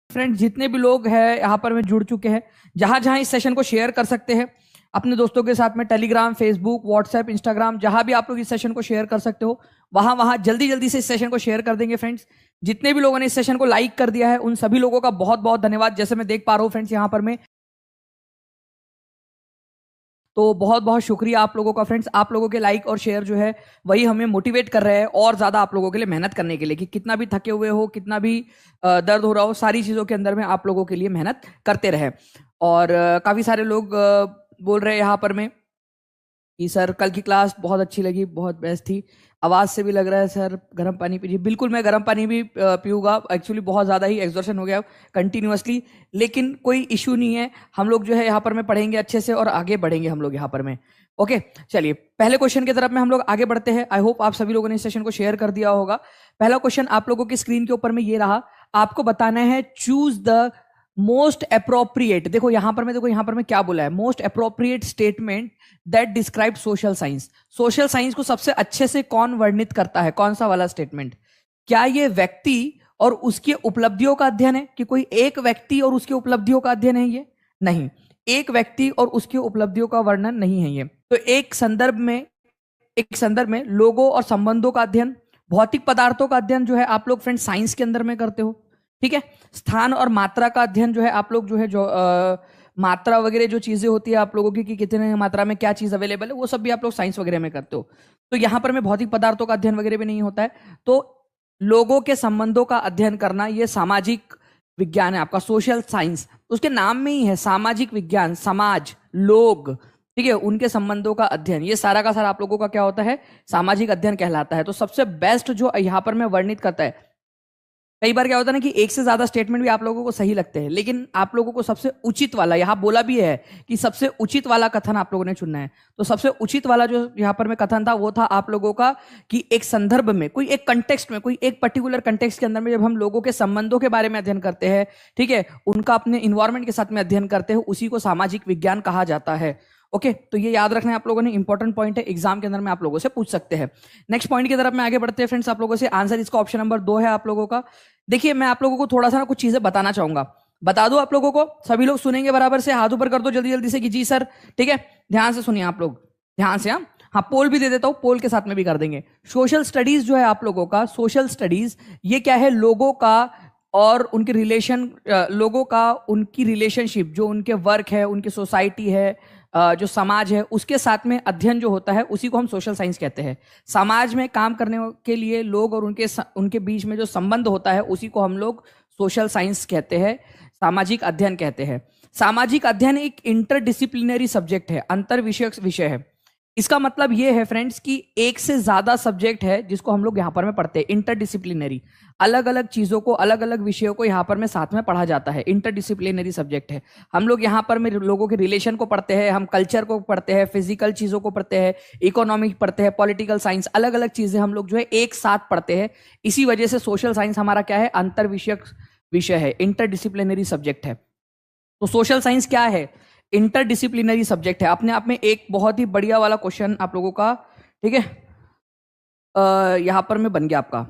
Friends जितने भी लोग हैं यहाँ पर में जुड़ चुके हैं, जहां जहां इस सेशन को शेयर कर सकते हैं अपने दोस्तों के साथ में, टेलीग्राम, फेसबुक, व्हाट्सएप, इंस्टाग्राम, जहां भी आप लोग इस सेशन को शेयर कर सकते हो वहां वहां जल्दी जल्दी से इस सेशन को शेयर कर देंगे फ्रेंड्स। जितने भी लोगों ने इस सेशन को लाइक कर दिया है उन सभी लोगों का बहुत बहुत धन्यवाद। जैसे मैं देख पा रहा हूँ फ्रेंड्स यहाँ पर मैं, तो बहुत बहुत शुक्रिया आप लोगों का फ्रेंड्स। आप लोगों के लाइक और शेयर जो है वही हमें मोटिवेट कर रहे हैं और ज्यादा आप लोगों के लिए मेहनत करने के लिए, कि कितना भी थके हुए हो, कितना भी दर्द हो रहा हो, सारी चीजों के अंदर में आप लोगों के लिए मेहनत करते रहे। और काफी सारे लोग बोल रहे हैं यहाँ पर में कि सर कल की क्लास बहुत अच्छी लगी, बहुत बेस्ट थी। आवाज से भी लग रहा है सर गर्म पानी पीजिए। बिल्कुल मैं गर्म पानी भी पीऊंगा, एक्चुअली बहुत ज्यादा ही एग्जॉर्शन हो गया कंटिन्यूअसली, लेकिन कोई इश्यू नहीं है। हम लोग जो है यहाँ पर में पढ़ेंगे अच्छे से और आगे बढ़ेंगे हम लोग यहाँ पर में। ओके चलिए पहले क्वेश्चन की तरफ में हम लोग आगे बढ़ते हैं। आई होप आप सभी लोगों ने इस सेशन को शेयर कर दिया होगा। पहला क्वेश्चन आप लोगों की स्क्रीन के ऊपर में ये रहा, आपको बताना है चूज द मोस्ट अप्रोप्रिएट। देखो यहां पर मैं, देखो यहां पर मैं क्या बोला है, most appropriate statement that describe social science. Social science को सबसे अच्छे से कौन वर्णित करता है, कौन सा वाला स्टेटमेंट? क्या ये व्यक्ति और उसकी उपलब्धियों का अध्ययन है, कि कोई एक व्यक्ति और उसकी उपलब्धियों का अध्ययन है? ये नहीं, एक व्यक्ति और उसकी उपलब्धियों का वर्णन नहीं है ये। तो एक संदर्भ में लोगों और संबंधों का अध्ययन, भौतिक पदार्थों का अध्ययन जो है आप लोग फ्रेंड साइंस के अंदर में करते हो, ठीक है। स्थान और मात्रा का अध्ययन जो है आप लोग जो है मात्रा वगैरह जो चीजें होती है आप लोगों की, कि कितने मात्रा में क्या चीज अवेलेबल है, वो सब भी आप लोग साइंस वगैरह में करते हो। तो यहां पर में भौतिक पदार्थों का अध्ययन वगैरह भी नहीं होता है। तो लोगों के संबंधों का अध्ययन करना ये सामाजिक विज्ञान है आपका, सोशल साइंस। उसके नाम में ही है सामाजिक विज्ञान, समाज, लोग, ठीक है, उनके संबंधों का अध्ययन, ये सारा का सारा आप लोगों का क्या होता है, सामाजिक अध्ययन कहलाता है। तो सबसे बेस्ट जो यहाँ पर मैं वर्णित करता है, कई बार क्या होता है ना कि एक से ज्यादा स्टेटमेंट भी आप लोगों को सही लगते हैं, लेकिन आप लोगों को सबसे उचित वाला, यहाँ बोला भी है कि सबसे उचित वाला कथन आप लोगों ने चुनना है। तो सबसे उचित वाला जो यहाँ पर में कथन था वो था आप लोगों का कि एक संदर्भ में, कोई एक कंटेक्स्ट में, कोई एक पर्टिकुलर कंटेक्स्ट के अंदर में जब हम लोगों के संबंधों के बारे में अध्ययन करते हैं, ठीक है, उनका अपने इन्वायरमेंट के साथ में अध्ययन करते हैं, उसी को सामाजिक विज्ञान कहा जाता है। ओके तो ये याद रखना है आप लोगों ने, इंपॉर्टेंट पॉइंट है, एग्जाम के अंदर में आप लोगों से पूछ सकते हैं। नेक्स्ट पॉइंट की तरफ में आगे बढ़ते हैं फ्रेंड्स आप लोगों से। आंसर इसका ऑप्शन नंबर 2 है आप लोगों का। देखिए मैं आप लोगों को थोड़ा सा ना कुछ चीजें बताना चाहूंगा, बता दो आप लोगों को, सभी लोग सुनेंगे बराबर से, हाथ ऊपर कर दो जल्दी जल्दी से कि जी सर, ठीक है। ध्यान से सुनिए आप लोग, ध्यान से। हाँ पोल भी दे देता हूं, पोल के साथ में भी कर देंगे। सोशल स्टडीज जो है आप लोगों का, सोशल स्टडीज ये क्या है, लोगों का और उनके रिलेशन, लोगों का उनकी रिलेशनशिप, जो उनके वर्क है, उनकी सोसाइटी है, जो समाज है, उसके साथ में अध्ययन जो होता है उसी को हम सोशल साइंस कहते हैं। समाज में काम करने के लिए लोग और उनके बीच में जो संबंध होता है उसी को हम लोग सोशल साइंस कहते हैं, सामाजिक अध्ययन कहते हैं। सामाजिक अध्ययन एक इंटरडिसिप्लिनरी सब्जेक्ट है, अंतर विषयक विषय है। इसका मतलब ये है फ्रेंड्स कि एक से ज्यादा सब्जेक्ट है जिसको हम लोग यहाँ पर में पढ़ते हैं, इंटरडिसिप्लिनरी, अलग अलग चीजों को, अलग अलग विषयों को यहाँ पर में साथ में पढ़ा जाता है, इंटरडिसिप्लिनरी सब्जेक्ट है। हम लोग यहाँ पर में लोगों के रिलेशन को पढ़ते हैं, हम कल्चर को पढ़ते हैं, फिजिकल चीजों को पढ़ते हैं, इकोनॉमिक पढ़ते हैं, पॉलिटिकल साइंस, अलग अलग चीजें हम लोग जो है एक साथ पढ़ते हैं। इसी वजह से सोशल साइंस हमारा क्या है, अंतर विषयक विषय है, इंटरडिसिप्लिनरी सब्जेक्ट है। तो सोशल साइंस क्या है, इंटरडिसिप्लिनरी सब्जेक्ट है। अपने आप में एक बहुत ही बढ़िया वाला क्वेश्चन आप लोगों का, ठीक है, यहां पर में बन गया आपका।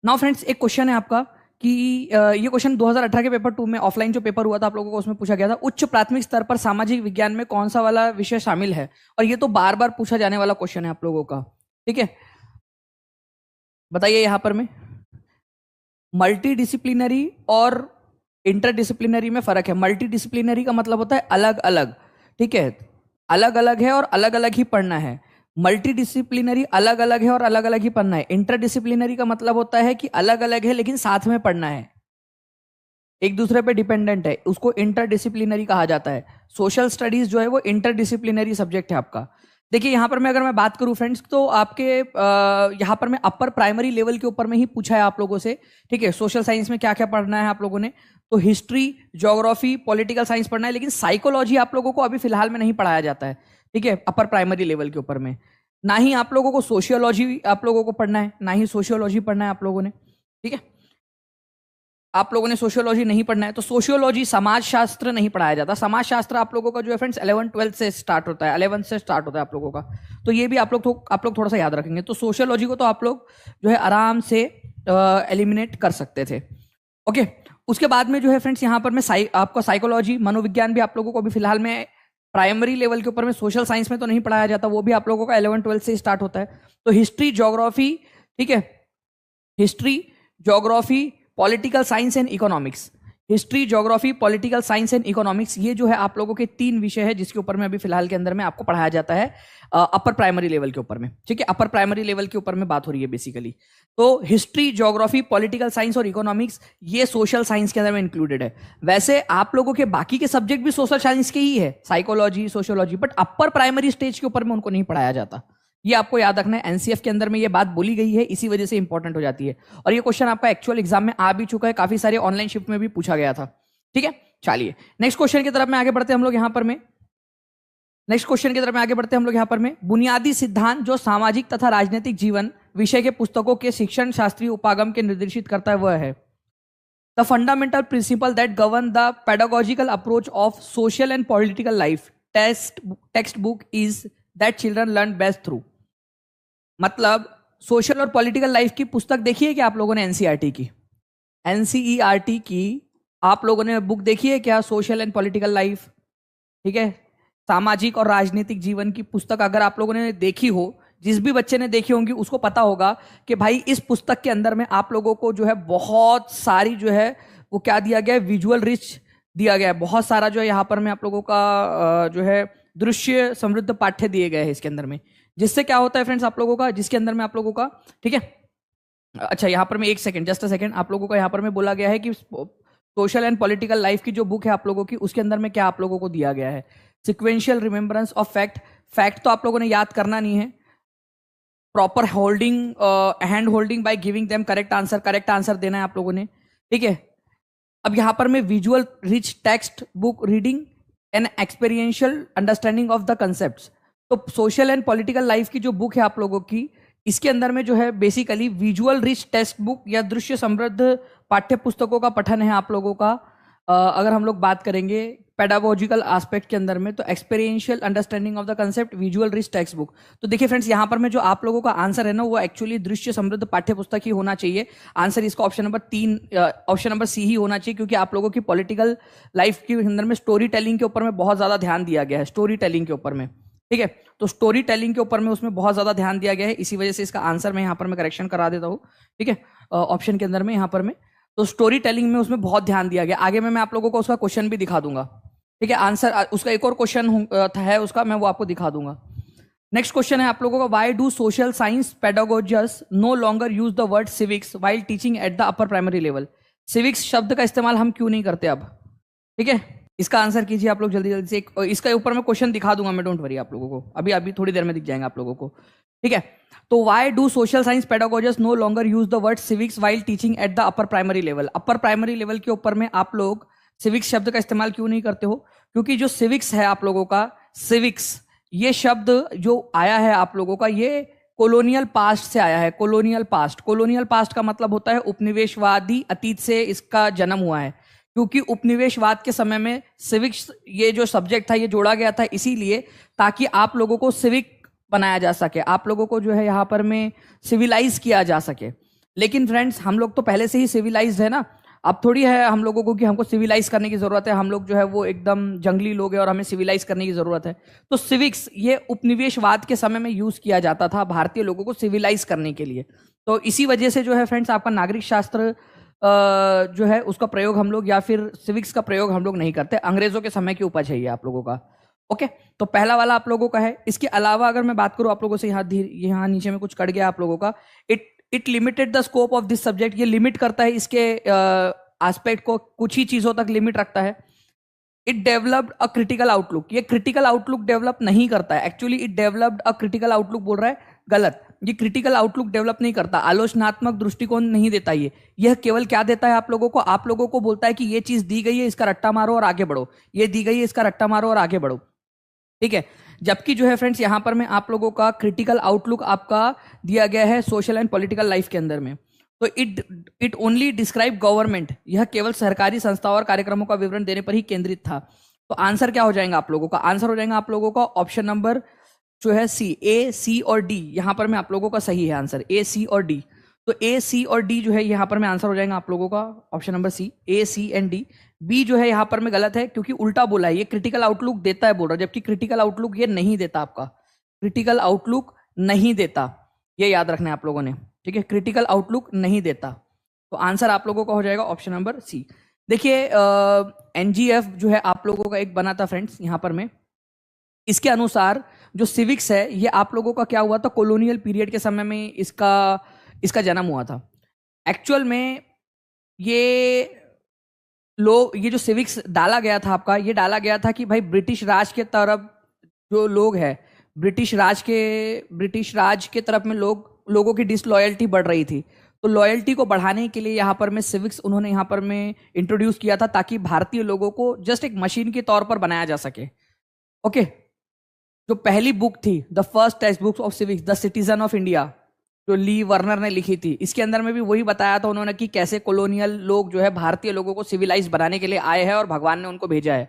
नाउ फ्रेंड्स एक क्वेश्चन है आपका कि ये क्वेश्चन 2018 के पेपर 2 में ऑफलाइन जो पेपर हुआ था आप लोगों को, उसमें पूछा गया था, उच्च प्राथमिक स्तर पर सामाजिक विज्ञान में कौन सा वाला विषय शामिल है? और ये तो बार बार पूछा जाने वाला क्वेश्चन है आप लोगों का, ठीक है। बताइए यहां पर में मल्टी डिसिप्लिनरी और इंटरडिसिप्लिनरी में फर्क है। मल्टी डिसिप्लिनरी का मतलब होता है अलग अलग, ठीक है, अलग अलग है और अलग अलग ही पढ़ना है। मल्टी डिसिप्लिनरी अलग अलग है और अलग अलग ही पढ़ना है। इंटरडिसिप्लिनरी का मतलब होता है कि अलग अलग है लेकिन साथ में पढ़ना है, एक दूसरे पे डिपेंडेंट है, उसको इंटरडिसिप्लिनरी कहा जाता है। सोशल स्टडीज जो है वो इंटरडिसिप्लिनरी सब्जेक्ट है आपका। देखिए यहाँ पर मैं अगर मैं बात करूं फ्रेंड्स, तो आपके यहाँ पर मैं अपर प्राइमरी लेवल के ऊपर में ही पूछा है आप लोगों से, ठीक है। सोशल साइंस में क्या क्या पढ़ना है आप लोगों ने, तो हिस्ट्री, ज्योग्राफी, पॉलिटिकल साइंस पढ़ना है, लेकिन साइकोलॉजी आप लोगों को अभी फिलहाल में नहीं पढ़ाया जाता है, ठीक है, अपर प्राइमरी लेवल के ऊपर में। ना ही आप लोगों को सोशियोलॉजी आप लोगों को पढ़ना है, ना ही सोशियोलॉजी पढ़ना है आप लोगों ने, ठीक है। आप लोगों ने सोशियोलॉजी नहीं पढ़ना है, तो सोशियोलॉजी, समाज शास्त्र नहीं पढ़ाया जाता। समाज शास्त्र आप लोगों का जो है फ्रेंड्स 11th-12th से स्टार्ट होता है, 11th से स्टार्ट होता है आप लोगों का। तो ये भी आप लोग थोड़ा सा याद रखेंगे। तो सोशियोलॉजी को तो आप लोग जो है आराम से एलिमिनेट कर सकते थे। ओके उसके बाद में जो है फ्रेंड्स यहाँ पर मैं आपको साइकोलॉजी मनोविज्ञान भी आप लोगों को अभी फिलहाल में प्राइमरी लेवल के ऊपर में, सोशल साइंस में तो नहीं पढ़ाया जाता, वो भी आप लोगों का 11-12 से स्टार्ट होता है। तो हिस्ट्री, ज्योग्राफी, ठीक है, history, geography, political science and economics, history, geography, political science and economics, ये जो है आप लोगों के 3 विषय है जिसके ऊपर में अभी फिलहाल के अंदर में आपको पढ़ाया जाता है अपर प्राइमरी लेवल के ऊपर में। ठीक है, अपर प्राइमरी लेवल के ऊपर में बात हो रही है बेसिकली। तो हिस्ट्री, ज्योग्राफी, पॉलिटिकल साइंस और इकोनॉमिक्स ये सोशल साइंस के अंदर में इंक्लूडेड है। वैसे आप लोगों के बाकी के सब्जेक्ट भी सोशल साइंस के ही है, psychology, sociology, but upper primary stage के ऊपर में उनको नहीं पढ़ाया जाता। ये आपको याद रखना है, एनसीएफ के अंदर में ये बात बोली गई है, इसी वजह से इंपॉर्टेंट हो जाती है। और ये क्वेश्चन आपका एक्चुअल एग्जाम में आ भी चुका है, काफी सारे ऑनलाइन शिफ्ट में भी पूछा गया था। ठीक है, चलिए नेक्स्ट क्वेश्चन की तरफ में आगे बढ़ते हैं हम लोग यहाँ पर में। नेक्स्ट क्वेश्चन की तरफ में आगे बढ़ते हैं हम लोग यहाँ पर में। बुनियादी सिद्धांत जो सामाजिक तथा राजनीतिक जीवन विषय के पुस्तकों के शिक्षण शास्त्रीय उपागम के निर्देशित करता है वह है the fundamental principle that govern the pedagogical approach of social and political life. Text book is that children learn best through. मतलब सोशल और पॉलिटिकल लाइफ की पुस्तक देखी है क्या आप लोगों ने? एनसीईआरटी की, एनसीईआरटी की आप लोगों ने बुक देखी है क्या? सोशल एंड पॉलिटिकल लाइफ, ठीक है, सामाजिक और राजनीतिक जीवन की पुस्तक अगर आप लोगों ने देखी हो, जिस भी बच्चे ने देखी होंगी उसको पता होगा कि भाई इस पुस्तक के अंदर में आप लोगों को जो है बहुत सारी जो है वो क्या दिया गया है, विजुअल रिच दिया गया है। बहुत सारा जो है यहाँ पर में आप लोगों का जो है दृश्य समृद्ध पाठ्य दिए गए हैं इसके अंदर में। जिससे क्या होता है फ्रेंड्स आप लोगों का, जिसके अंदर में आप लोगों का, ठीक है, अच्छा यहाँ पर में एक सेकंड, जस्ट अ सेकंड, आप लोगों को यहाँ पर में बोला गया है कि सोशल एंड पॉलिटिकल लाइफ की जो बुक है आप लोगों की, उसके अंदर में क्या आप लोगों को दिया गया है? Sequential remembrance of fact. Fact तो आप लोगों ने याद करना नहीं है। Proper holding, hand holding by giving them correct answer, correct answer देना है आप लोगों ने। ठीक है, अब यहां पर मैं visual rich text book reading and experiential understanding of the concept. तो सोशल एंड पॉलिटिकल लाइफ की जो बुक है आप लोगों की, इसके अंदर में जो है basically visual rich text book या दृश्य समृद्ध पाठ्य पुस्तकों का पठन है आप लोगों का। अगर हम लोग बात करेंगे पेडागोजिकल एस्पेक्ट के अंदर में, तो experiential understanding of the concept, visual rich text book. तो देखिए फ्रेंड्स, यहाँ पर में जो आप लोगों का आंसर है ना, वो एक्चुअली दृश्य समृद्ध पाठ्य पुस्तक ही होना चाहिए। आंसर इसका option number 3, option number C ही होना चाहिए, क्योंकि आप लोगों की पॉलिटिकल लाइफ के अंदर में स्टोरी टेलिंग के ऊपर में बहुत ज्यादा ध्यान दिया गया है, स्टोरी टेलिंग के ऊपर में। ठीक है, तो स्टोरी टेलिंग के ऊपर में उसमें बहुत ज्यादा ध्यान दिया गया है, इसी वजह से इसका आंसर मैं यहाँ पर मैं करेक्शन करा देता हूँ। ठीक है, ऑप्शन के अंदर में यहाँ पर में तो स्टोरी टेलिंग में उसमें बहुत ध्यान दिया गया। आगे मैं आप लोगों को उसका क्वेश्चन भी दिखा दूंगा। ठीक है, आंसर उसका एक और क्वेश्चन है उसका, मैं वो आपको दिखा दूंगा। नेक्स्ट क्वेश्चन है आप लोगों का, why do social science pedagogues no longer use the word civics while teaching at the upper primary level. Civics शब्द का इस्तेमाल हम क्यों नहीं करते अब? ठीक है, इसका आंसर कीजिए आप लोग जल्दी जल्दी से। इसका ऊपर मैं क्वेश्चन दिखा दूंगा मैं, डोंट वरी आप लोगों को, अभी अभी थोड़ी देर में दिख जाएंगे आप लोगों को। ठीक है, तो why do social science pedagogues no longer use the word civics while teaching at the upper primary level. Upper primary level के ऊपर में आप लोग सिविक्स शब्द का इस्तेमाल क्यों नहीं करते हो? क्योंकि जो सिविक्स है आप लोगों का, सिविक्स ये शब्द जो आया है आप लोगों का, ये कॉलोनियल पास्ट से आया है। कॉलोनियल पास्ट, कॉलोनियल पास्ट का मतलब होता है उपनिवेशवादी अतीत से इसका जन्म हुआ है। क्योंकि उपनिवेशवाद के समय में सिविक्स ये जो सब्जेक्ट था ये जोड़ा गया था, इसीलिए ताकि आप लोगों को सिविक बनाया जा सके, आप लोगों को जो है यहाँ पर में सिविलाइज किया जा सके। लेकिन फ्रेंड्स, हम लोग तो पहले से ही सिविलाइज्ड है ना, अब थोड़ी है हम लोगों को कि हमको सिविलाइज करने की जरूरत है। हम लोग जो है वो एकदम जंगली लोग हैं और हमें सिविलाइज करने की जरूरत है। तो सिविक्स ये उपनिवेशवाद के समय में यूज किया जाता था भारतीय लोगों को सिविलाइज करने के लिए। तो इसी वजह से जो है फ्रेंड्स, आपका नागरिक शास्त्र जो है उसका प्रयोग हम लोग, या फिर सिविक्स का प्रयोग हम लोग नहीं करते। अंग्रेजों के समय की उपज है ये आप लोगों का। ओके, तो पहला वाला आप लोगों का है। इसके अलावा अगर मैं बात करूं आप लोगों से, यहाँ नीचे में कुछ कट गया आप लोगों का, it limited the scope of this subject. ये लिमिट करता है इसके एस्पेक्ट को, कुछ ही चीजों तक लिमिट रखता है। It developed a critical outlook, ये क्रिटिकल आउटलुक डेवलप नहीं करता है। Actually it developed a critical outlook बोल रहा है, गलत। ये क्रिटिकल आउटलुक डेवलप नहीं करता, आलोचनात्मक दृष्टिकोण नहीं देता। ये यह केवल क्या देता है आप लोगों को बोलता है कि ये चीज दी गई है, इसका रट्टा मारो और आगे बढ़ो, ये दी गई है, इसका रट्टा मारो और आगे बढ़ो। ठीक है, जबकि जो है फ्रेंड्स, यहां पर में आप लोगों का क्रिटिकल आउटलुक आपका दिया गया है सोशल एंड पॉलिटिकल लाइफ के अंदर में। तो इट ओनली डिस्क्राइब गवर्नमेंट, यह केवल सरकारी संस्थाओं और कार्यक्रमों का विवरण देने पर ही केंद्रित था। तो आंसर क्या हो जाएगा आप लोगों का? आंसर हो जाएगा आप लोगों का ऑप्शन नंबर जो है सी, ए, सी और डी। यहां पर मैं आप लोगों का सही है आंसर, ए, सी और डी। तो ए, सी और डी जो है यहाँ पर में आंसर हो जाएगा आप लोगों का option number C, A, C and D. B जो है यहाँ पर में गलत है, क्योंकि उल्टा बोला है, ये क्रिटिकल आउटलुक देता है बोल रहा है, जबकि क्रिटिकल आउटलुक ये नहीं देता आपका, क्रिटिकल आउटलुक नहीं देता, ये याद रखना है आप लोगों ने, ठीक है, क्रिटिकल आउटलुक नहीं देता। तो आंसर आप लोगों का हो जाएगा ऑप्शन नंबर सी। देखिए एनजीएफ जो है आप लोगों का एक बना था फ्रेंड्स यहाँ पर में, इसके अनुसार जो सिविक्स है ये आप लोगों का क्या हुआ था, कॉलोनियल पीरियड के समय में इसका जन्म हुआ था। एक्चुअल में ये जो सिविक्स डाला गया था आपका, ये डाला गया था कि भाई ब्रिटिश राज के तरफ जो लोग हैं, ब्रिटिश राज के तरफ में लोगों की डिसलॉयल्टी बढ़ रही थी, तो लॉयल्टी को बढ़ाने के लिए यहाँ पर में सिविक्स उन्होंने यहाँ पर में इंट्रोड्यूस किया था, ताकि भारतीय लोगों को जस्ट एक मशीन के तौर पर बनाया जा सके। ओके, जो पहली बुक थी, the first text book of civics, the citizen of India, जो ली वर्नर ने लिखी थी, इसके अंदर में भी वही बताया था उन्होंने कि कैसे कॉलोनियल लोग जो है भारतीय लोगों को सिविलाइज बनाने के लिए आए हैं और भगवान ने उनको भेजा है,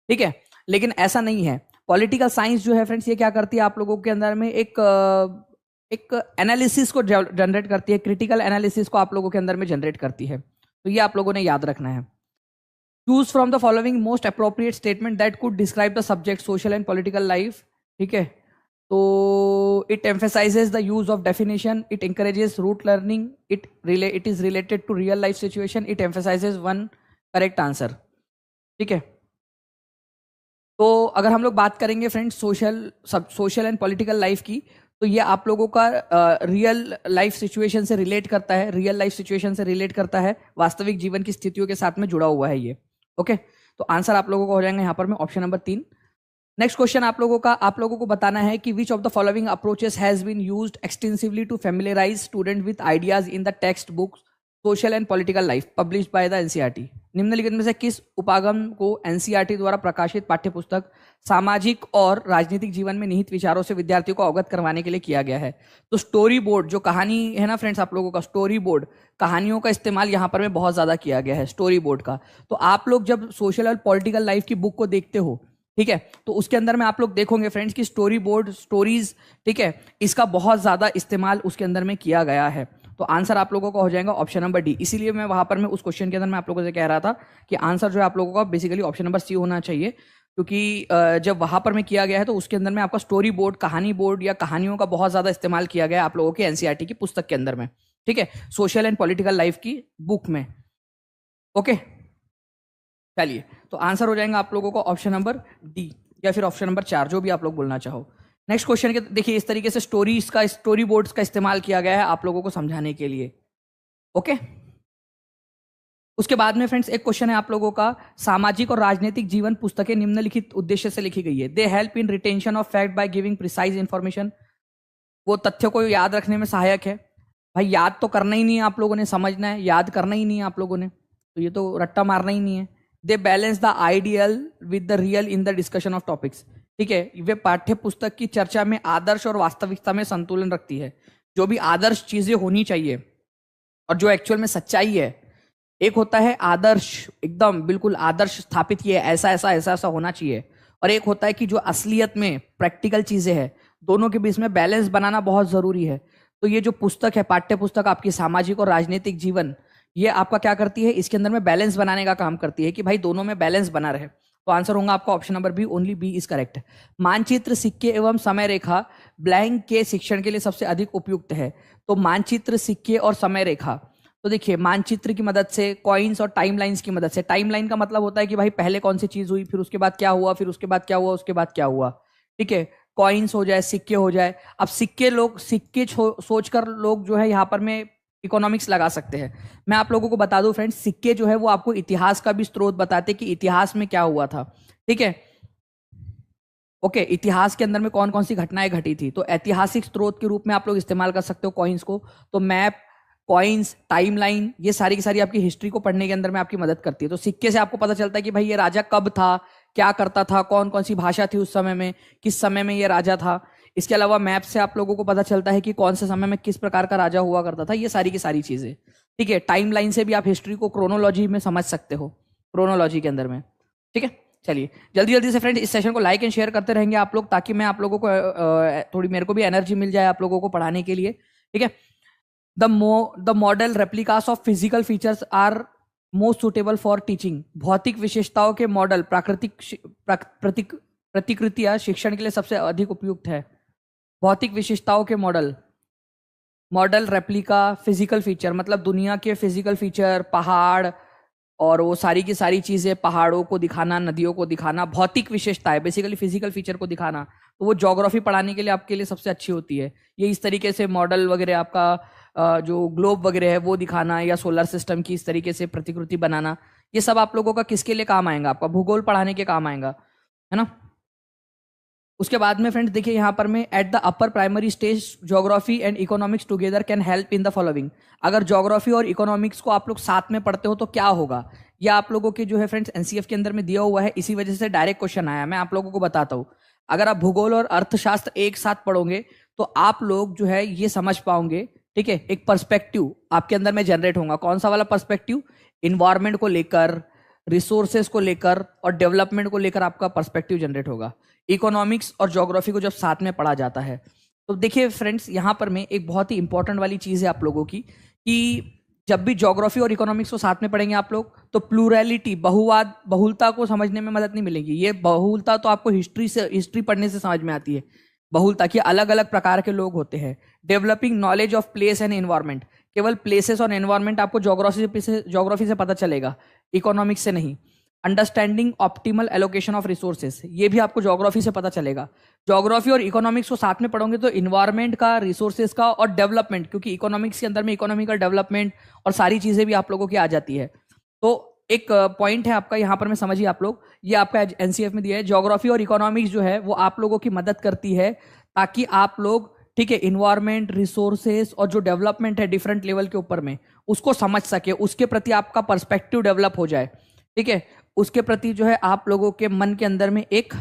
ठीक है। लेकिन ऐसा नहीं है। पॉलिटिकल साइंस जो है फ्रेंड्स, ये क्या करती है आप लोगों के अंदर में एक एनालिसिस को जनरेट करती है, क्रिटिकल एनालिसिस को आप लोगों के अंदर में जनरेट करती है। तो ये आप लोगों ने याद रखना है। Choose from the following most appropriate statement that could describe the subject social and political life, ठीक है। तो it emphasizes the use of definition, it encourages rote learning, it is related to real life situation, it emphasizes one correct answer, ठीक है। तो अगर हम लोग बात करेंगे friends social and political life की, तो ये आप लोगों का रियल लाइफ सिचुएशन से रिलेट करता है, वास्तविक जीवन की स्थितियों के साथ में जुड़ा हुआ है ये। ओके, तो आंसर आप लोगों को हो जाएंगे यहाँ पर में ऑप्शन नंबर 3। नेक्स्ट क्वेश्चन आप लोगों को बताना है कि which of the following approaches has been used extensively to familiarise student with ideas in the text book social and political life published by the NCERT. निम्नलिखित में से किस उपागम को एनसीईआरटी द्वारा प्रकाशित पाठ्यपुस्तक सामाजिक और राजनीतिक जीवन में निहित विचारों से विद्यार्थियों को अवगत करवाने के लिए किया गया है? तो स्टोरी बोर्ड, जो कहानी है ना फ्रेंड्स, आप लोगों का स्टोरी बोर्ड, कहानियों का इस्तेमाल यहाँ पर में बहुत ज्यादा किया गया है, स्टोरी बोर्ड का। तो आप लोग जब सोशल और पॉलिटिकल लाइफ की बुक को देखते हो, ठीक है, तो उसके अंदर में आप लोग देखोगे फ्रेंड्स की स्टोरी बोर्ड, स्टोरीज, ठीक है, इसका बहुत ज्यादा इस्तेमाल उसके अंदर में किया गया है। तो आंसर आप लोगों का हो जाएगा ऑप्शन नंबर डी। इसीलिए मैं वहां पर मैं उस क्वेश्चन के अंदर मैं आप लोगों से कह रहा था कि आंसर जो है आप लोगों का बेसिकली ऑप्शन नंबर सी होना चाहिए, क्योंकि जब वहां पर में किया गया है तो उसके अंदर में आपका स्टोरी बोर्ड, कहानी बोर्ड या कहानियों का बहुत ज्यादा इस्तेमाल किया गया है आप लोगों के एनसीईआरटी की पुस्तक के अंदर में, ठीक है, सोशल एंड पॉलिटिकल लाइफ की बुक में। ओके, चलिए, तो आंसर हो जाएगा आप लोगों को ऑप्शन नंबर डी या फिर ऑप्शन नंबर 4, जो भी आप लोग बोलना चाहो। नेक्स्ट क्वेश्चन के देखिए, इस तरीके से स्टोरी बोर्ड्स का इस्तेमाल किया गया है आप लोगों को समझाने के लिए। ओके, उसके बाद में फ्रेंड्स एक क्वेश्चन है आप लोगों का, सामाजिक और राजनीतिक जीवन पुस्तकें निम्नलिखित उद्देश्य से लिखी गई है। They help in retention of fact by giving precise information. वो तथ्यों को याद रखने में सहायक है। भाई याद तो करना ही नहीं है आप लोगों ने, समझना है, याद करना ही नहीं है आप लोगों ने, तो ये तो रट्टा मारना ही नहीं है। They balance the ideal with the real in the discussion of topics, ठीक है, वे पाठ्य पुस्तक की चर्चा में आदर्श और वास्तविकता में संतुलन रखती है। जो भी आदर्श चीजें होनी चाहिए और जो एक्चुअल में सच्चाई है, एक होता है आदर्श, एकदम बिल्कुल आदर्श स्थापित किए, ऐसा ऐसा ऐसा ऐसा होना चाहिए, और एक होता है कि जो असलियत में प्रैक्टिकल चीजें हैं, दोनों के बीच में बैलेंस बनाना बहुत जरूरी है। तो ये जो पुस्तक है, पाठ्य पुस्तक आपकी सामाजिक और राजनीतिक जीवन, ये आपका क्या करती है, इसके अंदर में बैलेंस बनाने का काम करती है कि भाई दोनों में बैलेंस बना रहे। तो आंसर होगा आपका option number B, only B is correct. मानचित्र, सिक्के एवं समय रेखा ब्लैंक के शिक्षण के लिए सबसे अधिक उपयुक्त है। तो मानचित्र, सिक्के और समय रेखा, तो देखिए मानचित्र की मदद से, कॉइन्स और टाइमलाइंस की मदद से, टाइमलाइन का मतलब होता है कि भाई पहले कौन सी चीज हुई, फिर उसके बाद क्या हुआ, फिर उसके बाद क्या हुआ, उसके बाद क्या हुआ, ठीक है, कॉइन्स हो जाए, सिक्के हो जाए। अब सिक्के सोचकर लोग जो है यहाँ पर में इकोनॉमिक्स लगा सकते हैं। मैं आप लोगों को बता दूं फ्रेंड्स, सिक्के जो है वो आपको इतिहास का भी स्रोत बताते कि इतिहास में क्या हुआ था, ठीक है, ओके, इतिहास के अंदर में कौन कौन सी घटनाएं घटी थी। तो ऐतिहासिक स्रोत के रूप में आप लोग इस्तेमाल कर सकते हो कॉइन्स को। तो मैप, कॉइन्स, टाइमलाइन, ये सारी की सारी आपकी हिस्ट्री को पढ़ने के अंदर में आपकी मदद करती है। तो सिक्के से आपको पता चलता है कि भाई ये राजा कब था, क्या करता था, कौन कौन सी भाषा थी उस समय में, किस समय में ये राजा था। इसके अलावा मैप से आप लोगों को पता चलता है कि कौन से समय में किस प्रकार का राजा हुआ करता था, ये सारी की सारी चीजें, ठीक है। टाइमलाइन से भी आप हिस्ट्री को क्रोनोलॉजी में समझ सकते हो, क्रोनोलॉजी के अंदर में, ठीक है। चलिए जल्दी जल्दी से फ्रेंड्स इस सेशन को लाइक एंड शेयर करते रहेंगे आप लोग, ताकि मैं आप लोगों को थोड़ी मेरे को भी एनर्जी मिल जाए आप लोगों को पढ़ाने के लिए, ठीक है। The model replicas of physical features are most suitable for teaching. भौतिक विशेषताओं के मॉडल प्रतिकृतियां शिक्षण के लिए सबसे अधिक उपयुक्त है। भौतिक विशेषताओं के मॉडल रेप्लिका फिजिकल फीचर मतलब दुनिया के फिजिकल फीचर, पहाड़ और वो सारी की सारी चीजें, पहाड़ों को दिखाना, नदियों को दिखाना, भौतिक विशेषता है बेसिकली फिजिकल फीचर को दिखाना। तो वो ज्योग्राफी पढ़ाने के लिए आपके लिए सबसे अच्छी होती है। ये इस तरीके से मॉडल वगैरह आपका जो ग्लोब वगैरह है वो दिखाना, या सोलर सिस्टम की इस तरीके से प्रतिकृति बनाना, ये सब आप लोगों का किसके लिए काम आएगा? आपका भूगोल पढ़ाने के काम आएगा, है ना। उसके बाद में फ्रेंड्स देखिए यहाँ पर में eight the upper primary stage geography and economics together can help in the following. अगर ज्योग्राफी और इकोनॉमिक्स को आप लोग साथ में पढ़ते हो तो क्या होगा? यह आप लोगों के जो है फ्रेंड्स एनसीएफ के अंदर में दिया हुआ है, इसी वजह से डायरेक्ट क्वेश्चन आया। मैं आप लोगों को बताता हूँ, अगर आप भूगोल और अर्थशास्त्र एक साथ पढ़ोगे तो आप लोग जो है ये समझ पाओगे, ठीक है। एक पर्सपेक्टिव आपके अंदर में जनरेट होगा। कौन सा वाला पर्सपेक्टिव? इन्वायरमेंट को लेकर, रिसोर्सेस को लेकर और डेवलपमेंट को लेकर आपका पर्सपेक्टिव जनरेट होगा। इकोनॉमिक्स और ज्योग्राफी को जब साथ में पढ़ा जाता है तो देखिए फ्रेंड्स यहाँ पर में एक बहुत ही इंपॉर्टेंट वाली चीज है आप लोगों की, कि जब भी ज्योग्राफी और इकोनॉमिक्स को साथ में पढ़ेंगे आप लोग तो प्लूरैलिटी, बहुवाद, बहुलता को समझने में मदद नहीं मिलेगी। ये बहुलता तो आपको हिस्ट्री पढ़ने से समझ में आती है। बहुलता की अलग अलग प्रकार के लोग होते हैं। Developing knowledge of place and environment, केवल प्लेसेस और एनवायरमेंट आपको ज्योग्राफी से पता चलेगा, इकोनॉमिक्स से नहीं। Understanding optimal allocation of resources, ये भी आपको ज्योग्राफी से पता चलेगा। ज्योग्राफी और इकोनॉमिक्स को साथ में पढ़ोगे तो इन्वायरमेंट का, रिसोर्सेज का और डेवलपमेंट, क्योंकि इकोनॉमिक्स के अंदर में इकोनॉमिकल डेवलपमेंट और सारी चीजें भी आप लोगों की आ जाती है। तो एक पॉइंट है आपका यहाँ पर में समझिए आप लोग, ये आपका एनसीएफ में दिया है। ज्योग्राफी और इकोनॉमिक्स जो है वो आप लोगों की मदद करती है ताकि आप लोग, ठीक है, इन्वायरमेंट, रिसोर्सेज और जो डेवलपमेंट है डिफरेंट लेवल के ऊपर में उसको समझ सके, उसके प्रति आपका पर्सपेक्टिव डेवलप हो जाए, ठीक है। उसके प्रति जो है आप लोगों के मन के अंदर में एक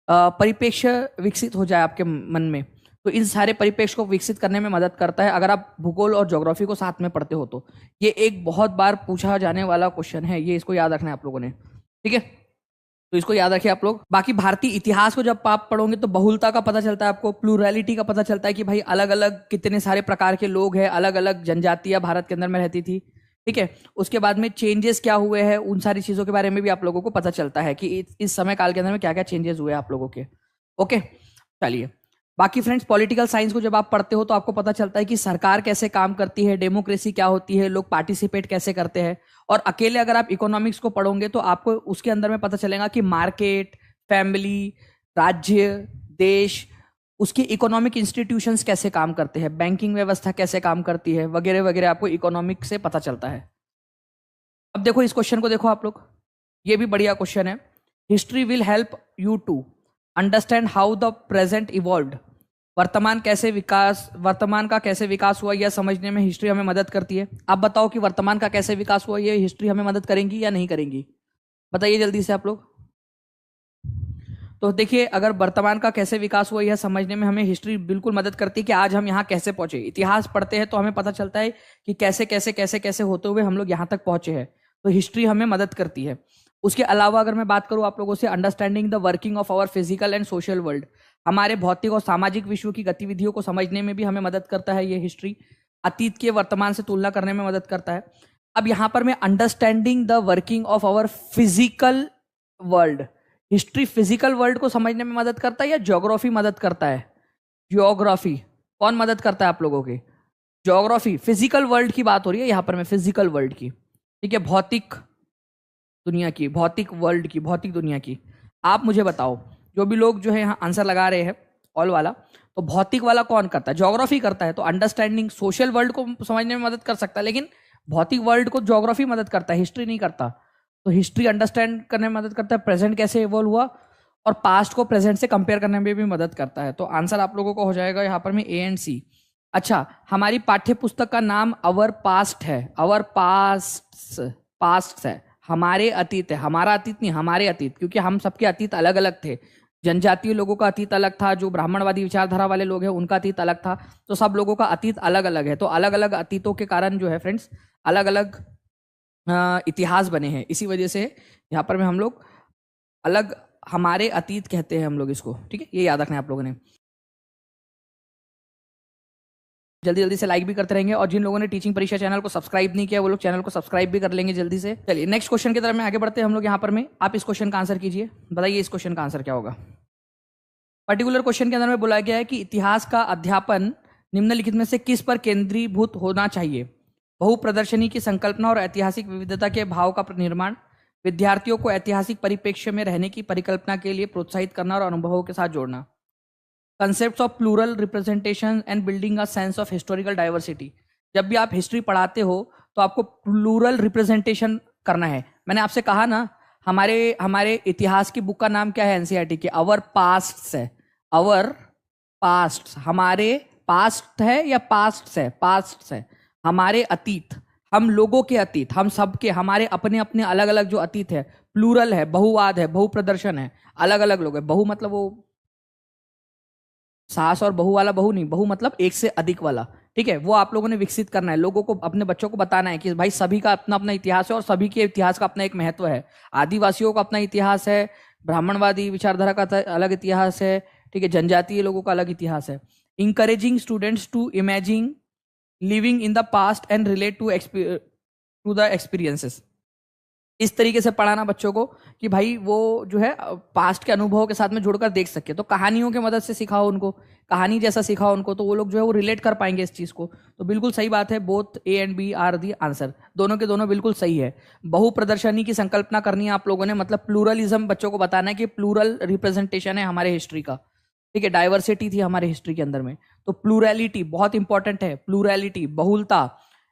परिप्रेक्ष्य विकसित हो जाए आपके मन में। तो इन सारे परिप्रेक्ष्य को विकसित करने में मदद करता है अगर आप भूगोल और ज्योग्राफी को साथ में पढ़ते हो तो। ये एक बहुत बार पूछा जाने वाला क्वेश्चन है, ये इसको याद रखना है आप लोगों ने, ठीक है। तो इसको याद रखिए आप लोग। बाकी भारतीय इतिहास को जब आप पढ़ोगे तो बहुलता का पता चलता है आपको, प्लूरैलिटी का पता चलता है कि भाई अलग अलग कितने सारे प्रकार के लोग हैं, अलग अलग जनजातियां भारत के अंदर में रहती थी, ठीक है। उसके बाद में चेंजेस क्या हुए हैं, उन सारी चीजों के बारे में भी आप लोगों को पता चलता है कि इस समय काल के अंदर में क्या क्या चेंजेस हुए आप लोगों के। ओके, चलिए। बाकी फ्रेंड्स पॉलिटिकल साइंस को जब आप पढ़ते हो तो आपको पता चलता है कि सरकार कैसे काम करती है, डेमोक्रेसी क्या होती है, लोग पार्टिसिपेट कैसे करते हैं। और अकेले अगर आप इकोनॉमिक्स को पढ़ोगे तो आपको उसके अंदर में पता चलेगा कि मार्केट, फैमिली, राज्य, देश, उसके इकोनॉमिक इंस्टीट्यूशंस कैसे काम करते हैं, बैंकिंग व्यवस्था कैसे काम करती है, वगैरह वगैरह आपको इकोनॉमिक से पता चलता है। अब देखो इस क्वेश्चन को देखो आप लोग, ये भी बढ़िया क्वेश्चन है। History will help you to understand how the present evolved. वर्तमान का कैसे विकास हुआ यह समझने में हिस्ट्री हमें मदद करती है। आप बताओ कि वर्तमान का कैसे विकास हुआ, ये हिस्ट्री हमें मदद करेंगी या नहीं करेंगी? बताइए जल्दी से आप लोग। तो देखिए अगर वर्तमान का कैसे विकास हुआ यह समझने में हमें हिस्ट्री बिल्कुल मदद करती है कि आज हम यहाँ कैसे पहुंचे। इतिहास पढ़ते हैं तो हमें पता चलता है कि कैसे कैसे कैसे कैसे होते हुए हम लोग यहाँ तक पहुंचे हैं, तो हिस्ट्री हमें मदद करती है। उसके अलावा अगर मैं बात करूं आप लोगों से, understanding the working of our physical and social world, हमारे भौतिक और सामाजिक विश्व की गतिविधियों को समझने में भी हमें मदद करता है ये हिस्ट्री। अतीत के वर्तमान से तुलना करने में मदद करता है। अब यहां पर मैं understanding the working of our physical world, history physical world को समझने में मदद करता है या ज्योग्राफी मदद करता है? ज्योग्राफी। कौन मदद करता है आप लोगों के? ज्योग्राफी। फिजिकल वर्ल्ड की बात हो रही है यहां पर मैं, फिजिकल वर्ल्ड की, ठीक है, भौतिक दुनिया की, भौतिक वर्ल्ड की, भौतिक दुनिया की। आप मुझे बताओ, जो भी लोग जो है यहाँ आंसर लगा रहे हैं ऑल वाला, तो भौतिक वाला कौन करता है? ज्योग्राफी करता है। तो अंडरस्टैंडिंग सोशल वर्ल्ड को समझने में मदद कर सकता है, लेकिन भौतिक वर्ल्ड को ज्योग्राफी मदद करता है, हिस्ट्री नहीं करता। तो हिस्ट्री अंडरस्टैंड करने में मदद करता है, प्रेजेंट कैसे इवॉल्व हुआ, और पास्ट को प्रेजेंट से कंपेयर करने में भी मदद करता है। तो आंसर आप लोगों को हो जाएगा यहाँ पर में ए एंड सी। अच्छा, हमारी पाठ्य पुस्तक का नाम अवर पास्ट है, अवर पास्ट है, हमारे अतीत है, हमारा अतीत नहीं, हमारे अतीत, क्योंकि हम सबके अतीत अलग अलग थे। जनजातीय लोगों का अतीत अलग था, जो ब्राह्मणवादी विचारधारा वाले लोग हैं उनका अतीत अलग था। तो सब लोगों का अतीत अलग अलग है। तो अलग अलग अतीतों के कारण जो है फ्रेंड्स अलग अलग इतिहास बने हैं। इसी वजह से यहाँ पर में हम लोग अलग, हमारे अतीत कहते हैं हम लोग इसको, ठीक है। ये याद रखना है आप लोगों ने। जल्दी जल्दी से लाइक भी करते रहेंगे, और जिन लोगों ने टीचिंग परीक्षा चैनल को सब्सक्राइब नहीं किया वो लोग चैनल को सब्सक्राइब भी कर लेंगे जल्दी से। चलिए नेक्स्ट क्वेश्चन की तरफ में आगे बढ़ते हैं हम लोग। यहाँ पर में आप इस क्वेश्चन का आंसर कीजिए, बताइए इस क्वेश्चन का आंसर क्या होगा। पर्टिकुलर क्वेश्चन के अंदर में बोला गया है कि इतिहास का अध्यापन निम्नलिखित में से किस पर केंद्रीभूत होना चाहिए। बहुप्रदर्शनी की संकल्पना और ऐतिहासिक विविधता के भाव का निर्माण, विद्यार्थियों को ऐतिहासिक परिप्रेक्ष्य में रहने की परिकल्पना के लिए प्रोत्साहित करना और अनुभवों के साथ जोड़ना, concept of plural representation and building a sense of historical diversity. जब भी आप हिस्ट्री पढ़ाते हो तो आपको प्लूरल रिप्रेजेंटेशन करना है। मैंने आपसे कहा ना, हमारे हमारे इतिहास की बुक का नाम क्या है एनसीईआरटी की, अवर पास्ट है। अवर पास्ट, हमारे पास्ट है या पास्ट है, पास्ट है हमारे अतीत, हम लोगों के अतीत, हम सबके, हमारे अपने अपने अलग अलग जो अतीत है। प्लूरल है, बहुवाद है, बहुप्रदर्शन है, अलग अलग लोग है। बहु मतलब वो सास और बहू वाला बहु नहीं, बहु मतलब एक से अधिक वाला, ठीक है। वो आप लोगों ने विकसित करना है, लोगों को, अपने बच्चों को बताना है कि भाई सभी का अपना अपना इतिहास है और सभी के इतिहास का अपना एक महत्व है। आदिवासियों का अपना इतिहास है, ब्राह्मणवादी विचारधारा का अलग इतिहास है, ठीक है, जनजातीय लोगों का अलग इतिहास है। Encouraging students to imagine living in the past and relate to the experiences. इस तरीके से पढ़ाना बच्चों को कि भाई वो जो है पास्ट के अनुभवों के साथ में जुड़कर देख सके। तो कहानियों की मदद से सिखाओ उनको, कहानी जैसा सिखाओ उनको, तो वो लोग जो है वो रिलेट कर पाएंगे इस चीज को। तो बिल्कुल सही बात है, both A and B are the answer, दोनों के दोनों बिल्कुल सही है। बहु प्रदर्शनी की संकल्पना करनी है आप लोगों ने, मतलब प्लूरलिज्म बच्चों को बताना है कि प्लूरल रिप्रेजेंटेशन है हमारे हिस्ट्री का, ठीक है, डाइवर्सिटी थी हमारे हिस्ट्री के अंदर में। तो प्लूरैलिटी बहुत इंपॉर्टेंट है, प्लूरैलिटी, बहुलता,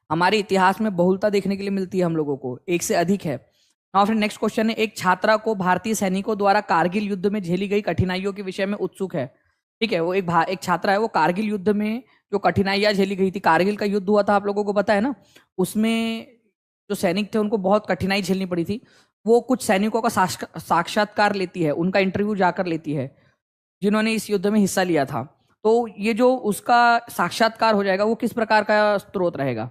हमारे इतिहास में बहुलता देखने के लिए मिलती है हम लोगों को, एक से अधिक है। नाउ फ्रेंड नेक्स्ट क्वेश्चन है, एक छात्रा को भारतीय सैनिकों द्वारा कारगिल युद्ध में झेली गई कठिनाइयों के विषय में उत्सुक है, ठीक है। वो एक छात्रा है, वो कारगिल युद्ध में जो कठिनाइयां झेली गई थी, कारगिल का युद्ध हुआ था आप लोगों को पता है ना, उसमें जो सैनिक थे उनको बहुत कठिनाई झेलनी पड़ी थी। वो कुछ सैनिकों का साक्षात्कार लेती है, उनका इंटरव्यू जाकर लेती है जिन्होंने इस युद्ध में हिस्सा लिया था। तो ये जो उसका साक्षात्कार हो जाएगा वो किस प्रकार का स्रोत रहेगा।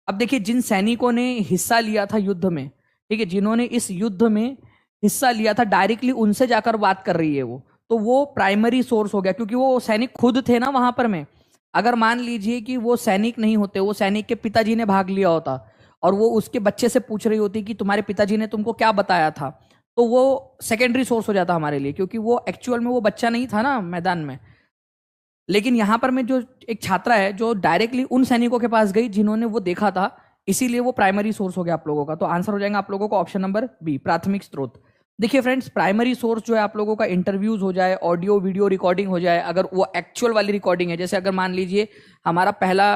अब देखिए, जिन सैनिकों ने हिस्सा लिया था युद्ध में, ठीक है, जिन्होंने इस युद्ध में हिस्सा लिया था, डायरेक्टली उनसे जाकर बात कर रही है वो, तो वो प्राइमरी सोर्स हो गया, क्योंकि वो सैनिक खुद थे ना वहां पर में। अगर मान लीजिए कि वो सैनिक नहीं होते, वो सैनिक के पिताजी ने भाग लिया होता और वो उसके बच्चे से पूछ रही होती कि तुम्हारे पिताजी ने तुमको क्या बताया था, तो वो सेकेंडरी सोर्स हो जाता हमारे लिए, क्योंकि वो एक्चुअल में वो बच्चा नहीं था ना मैदान में। लेकिन यहां पर में जो एक छात्रा है जो डायरेक्टली उन सैनिकों के पास गई जिन्होंने वो देखा था, इसीलिए वो प्राइमरी सोर्स हो गया आप लोगों का। तो आंसर हो जाएगा आप लोगों को ऑप्शन नंबर बी, प्राथमिक स्रोत। देखिए फ्रेंड्स, प्राइमरी सोर्स जो है आप लोगों का इंटरव्यूज हो जाए, ऑडियो वीडियो रिकॉर्डिंग हो जाए, अगर वो एक्चुअल वाली रिकॉर्डिंग है, जैसे अगर मान लीजिए हमारा पहला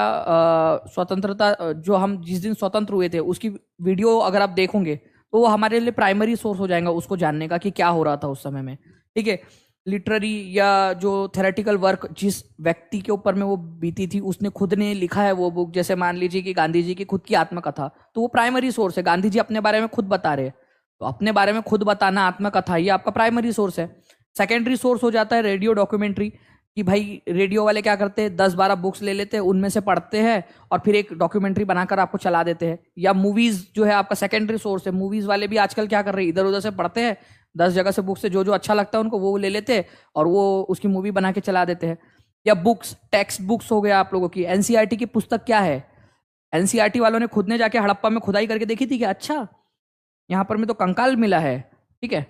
स्वतंत्रता, जो हम जिस दिन स्वतंत्र हुए थे उसकी वीडियो अगर आप देखोगे तो वो हमारे लिए प्राइमरी सोर्स हो जाएगा उसको जानने का कि क्या हो रहा था उस समय में, ठीक है। लिटरेरी या जो थेरेटिकल वर्क जिस व्यक्ति के ऊपर में वो बीती थी उसने खुद ने लिखा है वो बुक, जैसे मान लीजिए कि गांधी जी की खुद की आत्मकथा, तो वो प्राइमरी सोर्स है। गांधी जी अपने बारे में खुद बता रहे हैं, तो अपने बारे में खुद बताना आत्मकथा, ये आपका प्राइमरी सोर्स है। सेकेंडरी सोर्स हो जाता है रेडियो डॉक्यूमेंट्री, कि भाई रेडियो वाले क्या करते हैं, 10-12 बुक्स ले लेते हैं, उनमें से पढ़ते हैं और फिर एक डॉक्यूमेंट्री बनाकर आपको चला देते हैं। या मूवीज जो है आपका सेकेंडरी सोर्स है, मूवीज वाले भी आजकल क्या कर रहे हैं, इधर उधर से पढ़ते हैं, 10 जगह से बुक से जो जो अच्छा लगता है उनको वो ले लेते हैं और वो उसकी मूवी बना के चला देते हैं। या बुक्स, टेक्स्ट बुक्स हो गया आप लोगों की। एनसीईआरटी की पुस्तक क्या है, एनसीईआरटी वालों ने खुद ने जाके हड़प्पा में खुदाई करके देखी थी कि अच्छा यहाँ पर में तो कंकाल मिला है, ठीक है।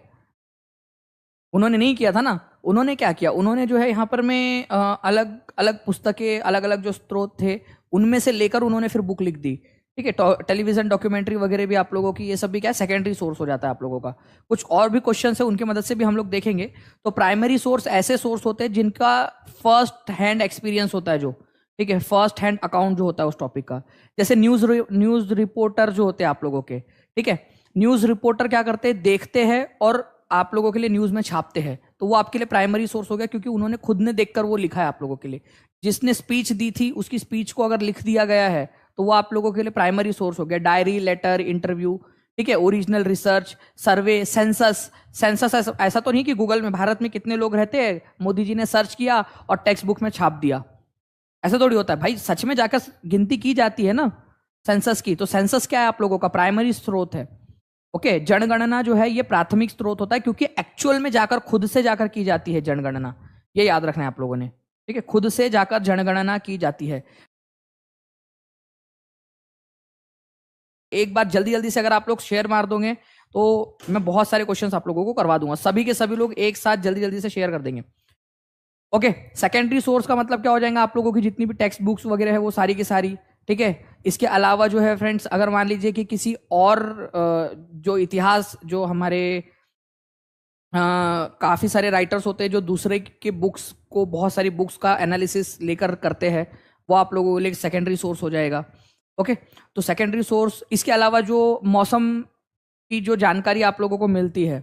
उन्होंने नहीं किया था ना, उन्होंने क्या किया, उन्होंने जो है यहाँ पर में अलग अलग पुस्तकें, अलग अलग जो स्रोत थे उनमें से लेकर उन्होंने फिर बुक लिख दी, ठीक है। टेलीविजन डॉक्यूमेंट्री वगैरह भी आप लोगों की, ये सब भी क्या है, सेकेंडरी सोर्स हो जाता है आप लोगों का। कुछ और भी क्वेश्चन है उनकी मदद से भी हम लोग देखेंगे। तो प्राइमरी सोर्स ऐसे सोर्स होते हैं जिनका फर्स्ट हैंड एक्सपीरियंस होता है, जो, ठीक है, फर्स्ट हैंड अकाउंट जो होता है उस टॉपिक का। जैसे न्यूज रिपोर्टर जो होते हैं आप लोगों के, ठीक है, न्यूज रिपोर्टर क्या करते हैं, देखते हैं और आप लोगों के लिए न्यूज में छापते हैं, तो वो आपके लिए प्राइमरी सोर्स हो गया, क्योंकि उन्होंने खुद ने देखकर वो लिखा है आप लोगों के लिए। जिसने स्पीच दी थी उसकी स्पीच को अगर लिख दिया गया है तो वो आप लोगों के लिए प्राइमरी सोर्स हो गया। डायरी, लेटर, इंटरव्यू, ठीक है, ओरिजिनल रिसर्च, सर्वे, सेंसस। सेंसस ऐसा तो नहीं कि गूगल में भारत में कितने लोग रहते हैं, मोदी जी ने सर्च किया और टेक्स्ट बुक में छाप दिया, ऐसा थोड़ी होता है भाई, सच में जाकर गिनती की जाती है ना सेंसस की। तो सेंसस क्या है आप लोगों का, प्राइमरी स्रोत है, ओके। जनगणना जो है ये प्राथमिक स्रोत होता है, क्योंकि एक्चुअल में जाकर खुद से जाकर की जाती है जनगणना, ये याद रखना है आप लोगों ने, ठीक है, खुद से जाकर जनगणना की जाती है। एक बार जल्दी जल्दी से अगर आप लोग शेयर मार दोगे तो मैं बहुत सारे क्वेश्चंस आप लोगों को करवा दूंगा, सभी के सभी लोग एक साथ जल्दी जल्दी से शेयर कर देंगे। ओके, सेकेंडरी सोर्स का मतलब क्या हो जाएगा, आप लोगों की जितनी भी टेक्स्ट बुक्स वगैरह है वो सारी की सारी, ठीक है। इसके अलावा जो है फ्रेंड्स, अगर मान लीजिए कि किसी और जो इतिहास, जो हमारे काफी सारे राइटर्स होते हैं जो दूसरे के बुक्स को, बहुत सारी बुक्स का एनालिसिस लेकर करते हैं, वो आप लोगों के लिए सेकेंडरी सोर्स हो जाएगा। ओके, तो सेकेंडरी सोर्स। इसके अलावा जो मौसम की जो जानकारी आप लोगों को मिलती है,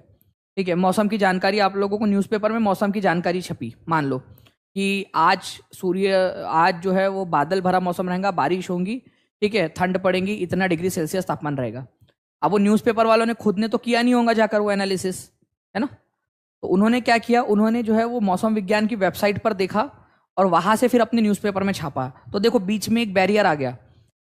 ठीक है, मौसम की जानकारी आप लोगों को न्यूज़पेपर में मौसम की जानकारी छपी, मान लो कि आज जो है वो बादल भरा मौसम रहेगा, बारिश होंगी, ठीक है, ठंड पड़ेगी, इतना डिग्री सेल्सियस तापमान रहेगा। अब वो न्यूज़पेपर वालों ने खुद ने तो किया नहीं होगा जाकर वो एनालिसिस, है ना। तो उन्होंने क्या किया, उन्होंने जो है वो मौसम विज्ञान की वेबसाइट पर देखा और वहां से फिर अपने न्यूज़पेपर में छापा। तो देखो बीच में एक बैरियर आ गया।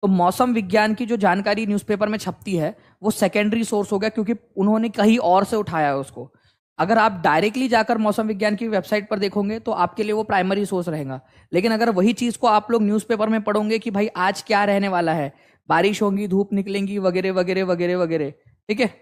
तो मौसम विज्ञान की जो जानकारी न्यूज़पेपर में छपती है वो सेकेंडरी सोर्स हो गया, क्योंकि उन्होंने कहीं और से उठाया है उसको। अगर आप डायरेक्टली जाकर मौसम विज्ञान की वेबसाइट पर देखोगे तो आपके लिए वो प्राइमरी सोर्स रहेगा। लेकिन अगर वही चीज को आप लोग न्यूज़पेपर में पढ़ोगे कि भाई आज क्या रहने वाला है, बारिश होगी, धूप निकलेंगी, वगैरह वगैरह वगैरह वगैरह, ठीक है,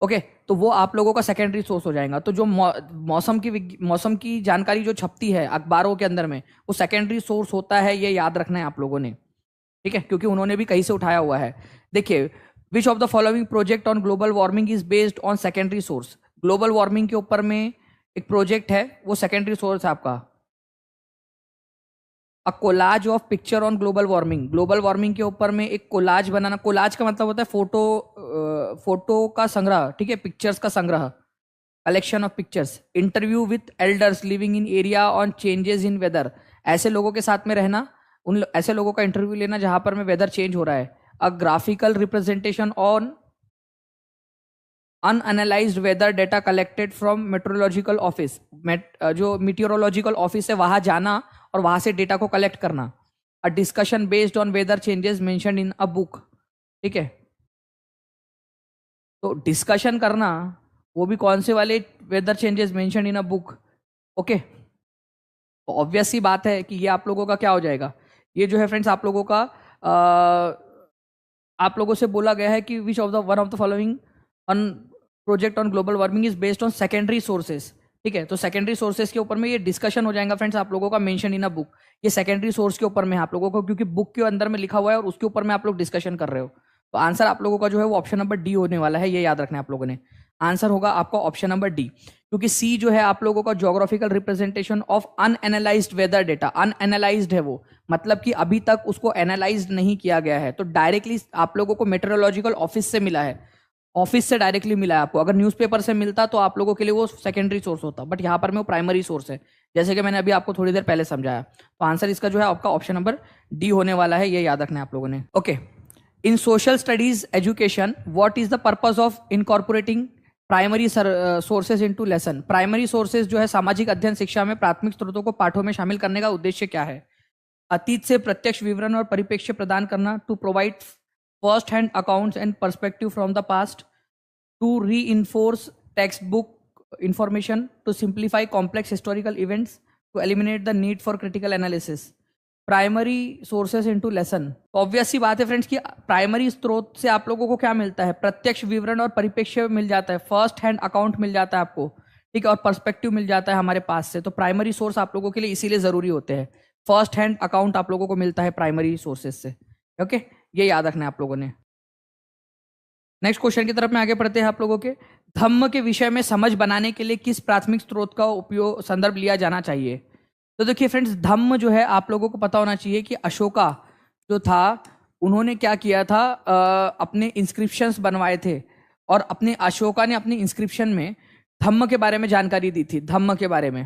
ओके, तो वो आप लोगों का सेकेंडरी सोर्स हो जाएगा। तो जो मौसम की जानकारी जो छपती है अखबारों के अंदर में, वो सेकेंडरी सोर्स होता है, ये याद रखना है आप लोगों ने, ठीक है, क्योंकि उन्होंने भी कहीं से उठाया हुआ है। देखिए, विच of the following project on global warming is based on secondary source. Global warming के ऊपर में एक प्रोजेक्ट है, वो सेकेंडरी सोर्स है आपका। अ collage of picture on global warming. Global warming के ऊपर में एक कोलाज बनाना। कोलाज का मतलब होता है फोटो का संग्रह, ठीक है, पिक्चर्स का संग्रह, collection of pictures. Interview with elders living in area on changes in weather. ऐसे लोगों के साथ में रहना, ऐसे लोगों का इंटरव्यू लेना जहां पर में वेदर चेंज हो रहा है। A graphical representation on unanalysed weather data collected from metrological office. जो मीटियोरोलॉजिकल ऑफिस है वहां जाना और वहां से डेटा को कलेक्ट करना। A discussion based on whether changes mentioned in a book, ठीक है। तो डिस्कशन करना, वो भी कौन से वाले weather changes mentioned in a book, okay. तो ऑब्वियस सी बात है कि ये आप लोगों का क्या हो जाएगा, ये जो है फ्रेंड्स आप लोगों का आप लोगों से बोला गया है कि which of the one of the following on project on global warming is based on secondary sources, ठीक है। तो सेकेंडरी सोर्सेज के ऊपर में ये डिस्कशन हो जाएगा फ्रेंड्स आप लोगों का, मेंशन इन अ बुक। ये सेकेंडरी सोर्स के ऊपर में आप लोगों को, क्योंकि बुक के अंदर में लिखा हुआ है और उसके ऊपर में आप लोग डिस्कशन कर रहे हो। तो आंसर आप लोगों का जो है वो ऑप्शन नंबर डी होने वाला है, ये याद रखना है आप लोगों ने। आंसर होगा आपका ऑप्शन नंबर डी, क्योंकि सी जो है आप लोगों का geographical representation of unanalysed weather data. Unanalysed है वो, मतलब कि अभी तक उसको एनालाइज नहीं किया गया है। तो डायरेक्टली आप लोगों को मेट्रोलॉजिकल ऑफिस से मिला है, ऑफिस से डायरेक्टली मिला है आपको। अगर न्यूज़पेपर से मिलता तो आप लोगों के लिए वो सेकेंडरी सोर्स होता, बट यहाँ पर में वो प्राइमरी सोर्स है, जैसे कि मैंने अभी आपको थोड़ी देर पहले समझाया। तो आंसर इसका जो है आपका ऑप्शन नंबर डी होने वाला है, ये याद रखना है आप लोगों ने। Okay, in social studies education what is the purpose of incorporating primary sources into lesson. Primary sources जो है सामाजिक अध्ययन शिक्षा में प्राथमिक स्रोतों को पाठों में शामिल करने का उद्देश्य क्या है। अतीत से प्रत्यक्ष विवरण और परिप्रेक्ष्य प्रदान करना, to provide first hand accounts and perspective from the past, to reinforce text book information, to simplify complex historical events, to eliminate the need for critical analysis. Primary sources into lesson, obvious सी बात है friends कि primary स्रोत से आप लोगों को क्या मिलता है, प्रत्यक्ष विवरण और परिप्रेक्ष्य मिल जाता है, फर्स्ट हैंड अकाउंट मिल जाता है आपको, ठीक है, और पर्सपेक्टिव मिल जाता है हमारे पास से। तो प्राइमरी सोर्स आप लोगों के लिए इसीलिए जरूरी होते हैं। फर्स्ट हैंड अकाउंट आप लोगों को मिलता है प्राइमरी सोर्सेज से, ओके, ये याद रखना है आप लोगों ने। नेक्स्ट क्वेश्चन की तरफ में आगे बढ़ते हैं आप लोगों के। धम्म के विषय में समझ बनाने के लिए किस प्राथमिक स्रोत का उपयोग संदर्भ लिया जाना चाहिए। तो देखिए फ्रेंड्स, धम्म जो है आप लोगों को पता होना चाहिए कि अशोका जो था उन्होंने क्या किया था, अपने इंस्क्रिप्शंस बनवाए थे और अपने अशोका ने अपने इंस्क्रिप्शन में धम्म के बारे में जानकारी दी थी, धम्म के बारे में,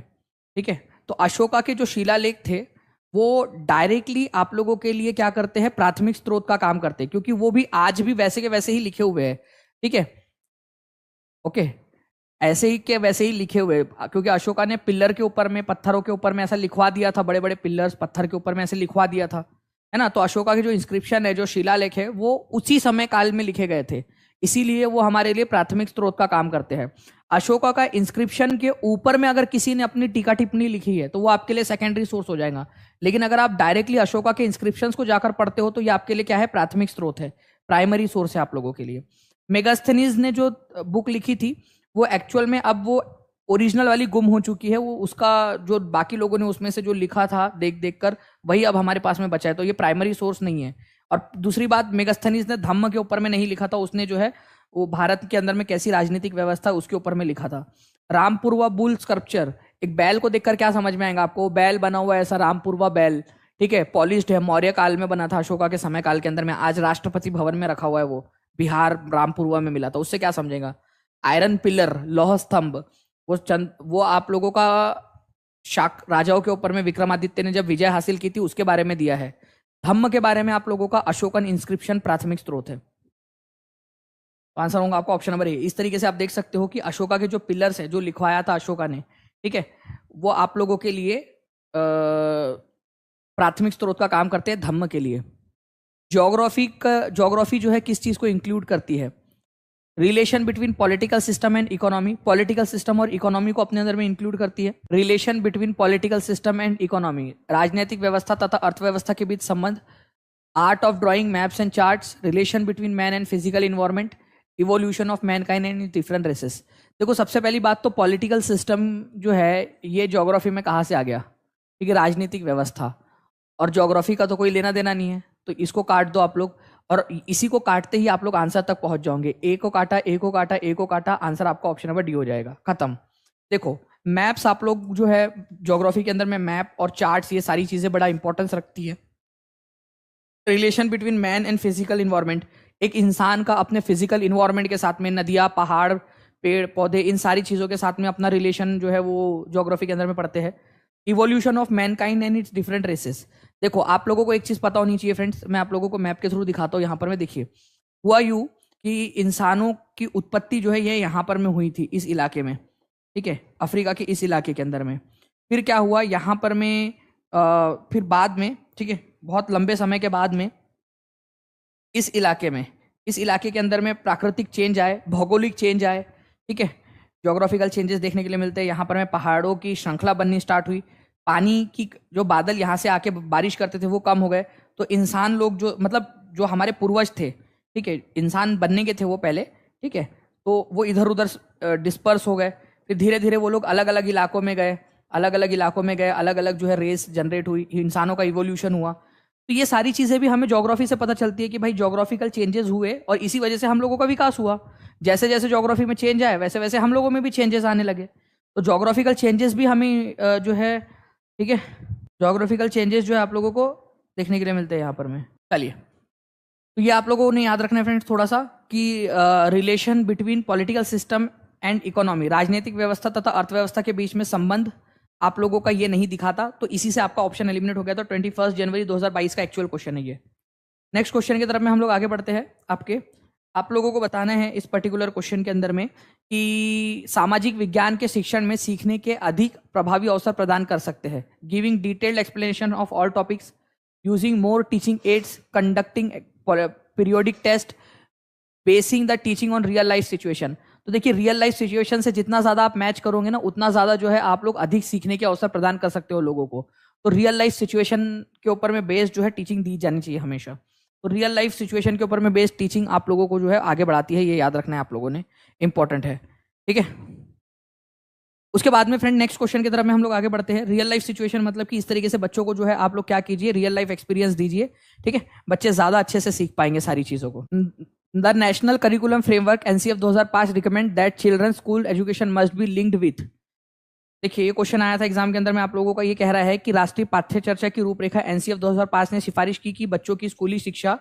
ठीक है। तो अशोका के जो शिलालेख थे वो डायरेक्टली आप लोगों के लिए क्या करते हैं, प्राथमिक स्रोत का काम करते हैं, क्योंकि वो भी आज भी वैसे के वैसे ही लिखे हुए हैं, ठीक है, ओके, ऐसे ही के वैसे ही लिखे हुए, क्योंकि अशोका ने पिल्लर के ऊपर में, पत्थरों के ऊपर में ऐसा लिखवा दिया था, बड़े बड़े पिल्लर्स पत्थर के ऊपर में ऐसे लिखवा दिया था, है ना। तो अशोका की जो इंस्क्रिप्शन है, जो शिलालेख है, वो उसी समय काल में लिखे गए थे, इसीलिए वो हमारे लिए प्राथमिक स्रोत का काम करते हैं। अशोका का इंस्क्रिप्शन के ऊपर में अगर किसी ने अपनी टीका टिप्पणी लिखी है तो वो आपके लिए सेकेंडरी सोर्स हो जाएगा, लेकिन अगर आप डायरेक्टली अशोका के इंस्क्रिप्शंस को जाकर पढ़ते हो तो ये आपके लिए क्या है, प्राथमिक स्रोत है, प्राइमरी सोर्स है आप लोगों के लिए। मेगास्थनीज ने जो बुक लिखी थी वो एक्चुअल में अब वो ओरिजिनल वाली गुम हो चुकी है, वो उसका जो बाकी लोगों ने उसमें से जो लिखा था देख देख कर वही अब हमारे पास में बचा है, तो ये प्राइमरी सोर्स नहीं है। और दूसरी बात, मेगास्थनीज ने धम्म के ऊपर में नहीं लिखा था, उसने जो है वो भारत के अंदर में कैसी राजनीतिक व्यवस्था उसके ऊपर में लिखा था। रामपुरवा बुल स्कल्पचर, एक बैल को देखकर क्या समझ में आएगा आपको, बैल बना हुआ है ऐसा रामपुरवा बैल, ठीक है, पॉलिश्ड है, मौर्य काल में बना था, अशोका के समय काल के अंदर में, आज राष्ट्रपति भवन में रखा हुआ है, वो बिहार रामपुरवा में मिला था, उससे क्या समझेगा। आयरन पिलर, लौह स्तंभ, वो आप लोगों का शाक राजाओं के ऊपर में विक्रमादित्य ने जब विजय हासिल की थी उसके बारे में दिया है। धम्म के बारे में आप लोगों का अशोकन इंस्क्रिप्शन प्राथमिक स्रोत है। आंसर होगा आपका ऑप्शन नंबर ए। इस तरीके से आप देख सकते हो कि अशोका के जो पिलर्स है जो लिखवाया था अशोका ने, ठीक है, वो आप लोगों के लिए प्राथमिक स्रोत का काम करते हैं धम्म के लिए। ज्योग्राफी जो है किस चीज को इंक्लूड करती है, relation between political system and economy, political system और इकोनॉमी को अपने अंदर में इंक्लूड करती है। Relation between political system and economy, राजनीतिक व्यवस्था तथा अर्थव्यवस्था के बीच संबंध। Art of drawing maps and charts, relation between man and physical environment, evolution of mankind and different races. देखो सबसे पहली बात तो पॉलिटिकल सिस्टम जो है ये ज्योग्राफी में कहाँ से आ गया, ठीक है, राजनीतिक व्यवस्था, और ज्योग्राफी का तो कोई लेना देना नहीं है, तो इसको काट दो आप लोग, और इसी को काटते ही आप लोग आंसर तक पहुंच जाओगे। ए को काटा, ए को काटा, ए को काटा, आंसर आपका ऑप्शन नंबर डी हो जाएगा, खत्म। देखो मैप्स आप लोग जो है ज्योग्राफी के अंदर में मैप और चार्ट्स ये सारी चीजें बड़ा इंपॉर्टेंस रखती है। Relation between man and physical environment, एक इंसान का अपने फिजिकल इन्वायरमेंट के साथ में, नदियाँ, पहाड़, पेड़ पौधे, इन सारी चीज़ों के साथ में अपना रिलेशन जो है वो ज्योग्राफी के अंदर में पढ़ते हैं। Evolution of mankind and its different races. देखो आप लोगों को एक चीज़ पता होनी चाहिए फ्रेंड्स, मैं आप लोगों को मैप के थ्रू दिखाता हूँ, यहाँ पर में देखिए, हुआ यूँ कि इंसानों की उत्पत्ति जो है ये यहाँ पर में हुई थी, इस इलाके में, ठीक है, अफ्रीका के इस इलाके के अंदर में। फिर क्या हुआ यहाँ पर में, फिर बाद में, ठीक है, बहुत लंबे समय के बाद में इस इलाके के अंदर में प्राकृतिक चेंज आए, भौगोलिक चेंज आए, ठीक है, ज्योग्राफिकल चेंजेस देखने के लिए मिलते हैं। यहाँ पर में पहाड़ों की श्रृंखला बननी स्टार्ट हुई, पानी की जो बादल यहाँ से आके बारिश करते थे वो कम हो गए, तो इंसान लोग जो मतलब जो हमारे पूर्वज थे, ठीक है, इंसान बनने के थे वो पहले, ठीक है, तो वो इधर उधर डिस्पर्स हो गए। फिर धीरे धीरे वो लोग अलग अलग इलाकों में गए, अलग अलग जो है रेस जनरेट हुई, इंसानों का इवोल्यूशन हुआ। तो ये सारी चीजें भी हमें ज्योग्राफी से पता चलती है कि भाई ज्योग्राफिकल चेंजेस हुए और इसी वजह से हम लोगों का विकास हुआ। जैसे जैसे ज्योग्राफी में चेंज आए वैसे वैसे हम लोगों में भी चेंजेस आने लगे। तो ज्योग्राफिकल चेंजेस भी हमें जो है, ठीक है, ज्योग्राफिकल चेंजेस जो है आप लोगों को देखने के लिए मिलते हैं यहाँ पर में। चलिए, तो ये आप लोगों ने याद रखना है फ्रेंड्स थोड़ा सा कि relation between political system and economy, राजनीतिक व्यवस्था तथा अर्थव्यवस्था के बीच में संबंध आप लोगों का ये नहीं दिखाता, तो इसी से आपका ऑप्शन एलिमिनेट हो गया। तो 21 जनवरी 2022 का एक्चुअल क्वेश्चन है ये। नेक्स्ट क्वेश्चन की तरफ में हम लोग आगे बढ़ते हैं। आप लोगों को बताना है इस पर्टिकुलर क्वेश्चन के अंदर में कि सामाजिक विज्ञान के शिक्षण में सीखने के अधिक प्रभावी अवसर प्रदान कर सकते हैं। Giving detailed explanation of all topics, using more teaching aids, conducting periodic test, basing the teaching on real life situation. तो देखिए रियल लाइफ सिचुएशन से जितना ज्यादा आप मैच करोगे ना उतना ज्यादा जो है आप लोग अधिक सीखने के अवसर प्रदान कर सकते हो लोगों को। तो रियल लाइफ सिचुएशन के ऊपर में बेस्ड जो है टीचिंग दी जानी चाहिए हमेशा। तो रियल लाइफ सिचुएशन के ऊपर में बेस्ड टीचिंग आप लोगों को जो है आगे बढ़ाती है, ये याद रखना है आप लोगों ने, इंपॉर्टेंट है, ठीक है। उसके बाद में फ्रेंड नेक्स्ट क्वेश्चन की तरफ में हम लोग आगे बढ़ते हैं। रियल लाइफ सिचुएशन मतलब कि इस तरीके से बच्चों को जो है आप लोग क्या कीजिए, रियल लाइफ एक्सपीरियंस दीजिए, ठीक है, बच्चे ज्यादा अच्छे से सीख पाएंगे सारी चीजों को। The National Curriculum Framework NCF 2005 recommend that children's school education must be linked with। देखिए ये क्वेश्चन आया था एग्जाम के अंदर में, आप लोगों का ये कह रहा है कि राष्ट्रीय पाठ्य चर्चा की रूपरेखा NCF 2005 ने सिफारिश की कि बच्चों की स्कूली शिक्षा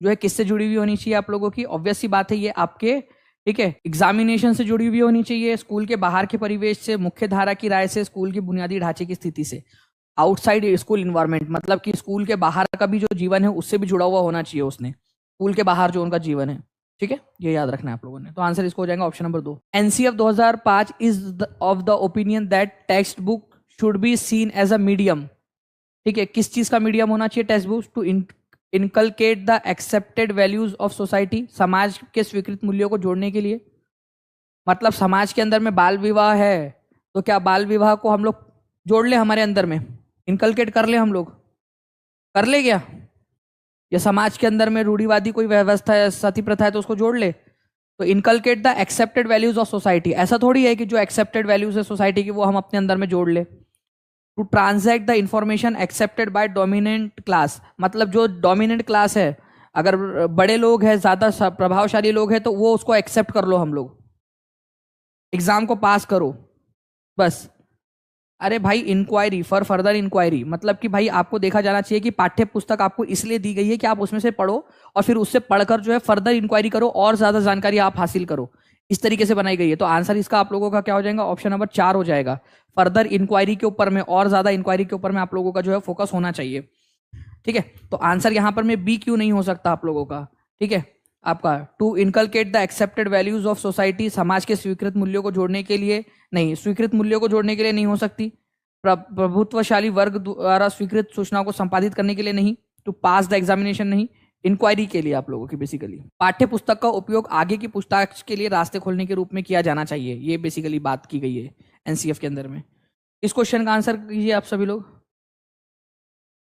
जो है किससे जुड़ी हुई होनी चाहिए आप लोगों की। ऑब्वियस सी बात है ये आपके, ठीक है, एग्जामिनेशन से जुड़ी हुई होनी चाहिए, स्कूल के बाहर के परिवेश से, मुख्य धारा की राय से, स्कूल की बुनियादी ढांचे की स्थिति से। आउटसाइड स्कूल इन्वायरमेंट मतलब कि स्कूल के बाहर का भी जो जीवन है उससे भी जुड़ा हुआ होना चाहिए उसने, स्कूल के बाहर जो उनका जीवन है, ठीक है, ये याद रखना है आप लोगों ने। तो आंसर इसको हो जाएगा option number 2। NCF 2005 is of the opinion that text book should be seen as a medium, ठीक है, किस चीज का मीडियम होना चाहिए text book, to inculcate the accepted values of society, समाज के स्वीकृत मूल्यों को जोड़ने के लिए। मतलब समाज के अंदर में बाल विवाह है तो क्या बाल विवाह को हम लोग जोड़ ले हमारे अंदर में, इनकलकेट कर ले, हम लोग कर ले क्या? या समाज के अंदर में रूढ़िवादी कोई व्यवस्था है, सती प्रथा है, तो उसको जोड़ ले? तो inculcate the accepted values of society, ऐसा थोड़ी है कि जो एक्सेप्टेड वैल्यूज है सोसाइटी की वो हम अपने अंदर में जोड़ ले। To transact the information accepted by dominant class, मतलब जो डोमिनेंट क्लास है, अगर बड़े लोग हैं, ज्यादा प्रभावशाली लोग हैं, तो वो उसको एक्सेप्ट कर लो, हम लोग एग्जाम को पास करो बस। अरे भाई, इंक्वायरी फॉर फर्दर इंक्वायरी, मतलब कि भाई आपको देखा जाना चाहिए कि पाठ्य पुस्तक आपको इसलिए दी गई है कि आप उसमें से पढ़ो और फिर उससे पढ़कर जो है फर्दर इंक्वायरी करो और ज्यादा जानकारी आप हासिल करो, इस तरीके से बनाई गई है। तो आंसर इसका आप लोगों का क्या हो जाएगा? ऑप्शन नंबर 4 हो जाएगा। फर्दर इंक्वायरी के ऊपर में और ज्यादा इंक्वायरी के ऊपर में आप लोगों का जो है फोकस होना चाहिए। ठीक है, तो आंसर यहां पर में बी क्यों नहीं हो सकता आप लोगों का? ठीक है, आपका to inculcate the accepted values of society, समाज के स्वीकृत मूल्यों को जोड़ने के लिए नहीं, स्वीकृत मूल्यों को जोड़ने के लिए नहीं हो सकती। प्रभुत्वशाली वर्ग द्वारा स्वीकृत सूचनाओं को संपादित करने के लिए नहीं। टू पास द एग्जामिनेशन नहीं, इंक्वायरी के लिए आप लोगों की बेसिकली। पाठ्य पुस्तक का उपयोग आगे की पूछताछ के लिए रास्ते खोलने के रूप में किया जाना चाहिए, ये बेसिकली बात की गई है एनसीएफ के अंदर में। इस क्वेश्चन का आंसर कीजिए आप सभी लोग।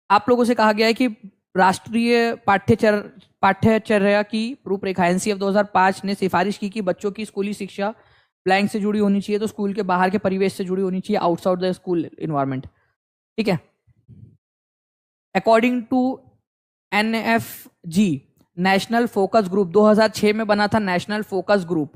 आप लोगों से कहा गया है कि राष्ट्रीय पाठ्यचर्या की रूपरेखा एनसीएफ 2005 ने सिफारिश की कि बच्चों की स्कूली शिक्षा ब्लैंक से जुड़ी होनी चाहिए, तो स्कूल के बाहर के परिवेश से जुड़ी होनी चाहिए, आउटसाइड द स्कूल इन्वायरमेंट। ठीक है, according to NFG national focus group, 2006 में बना था नेशनल फोकस ग्रुप।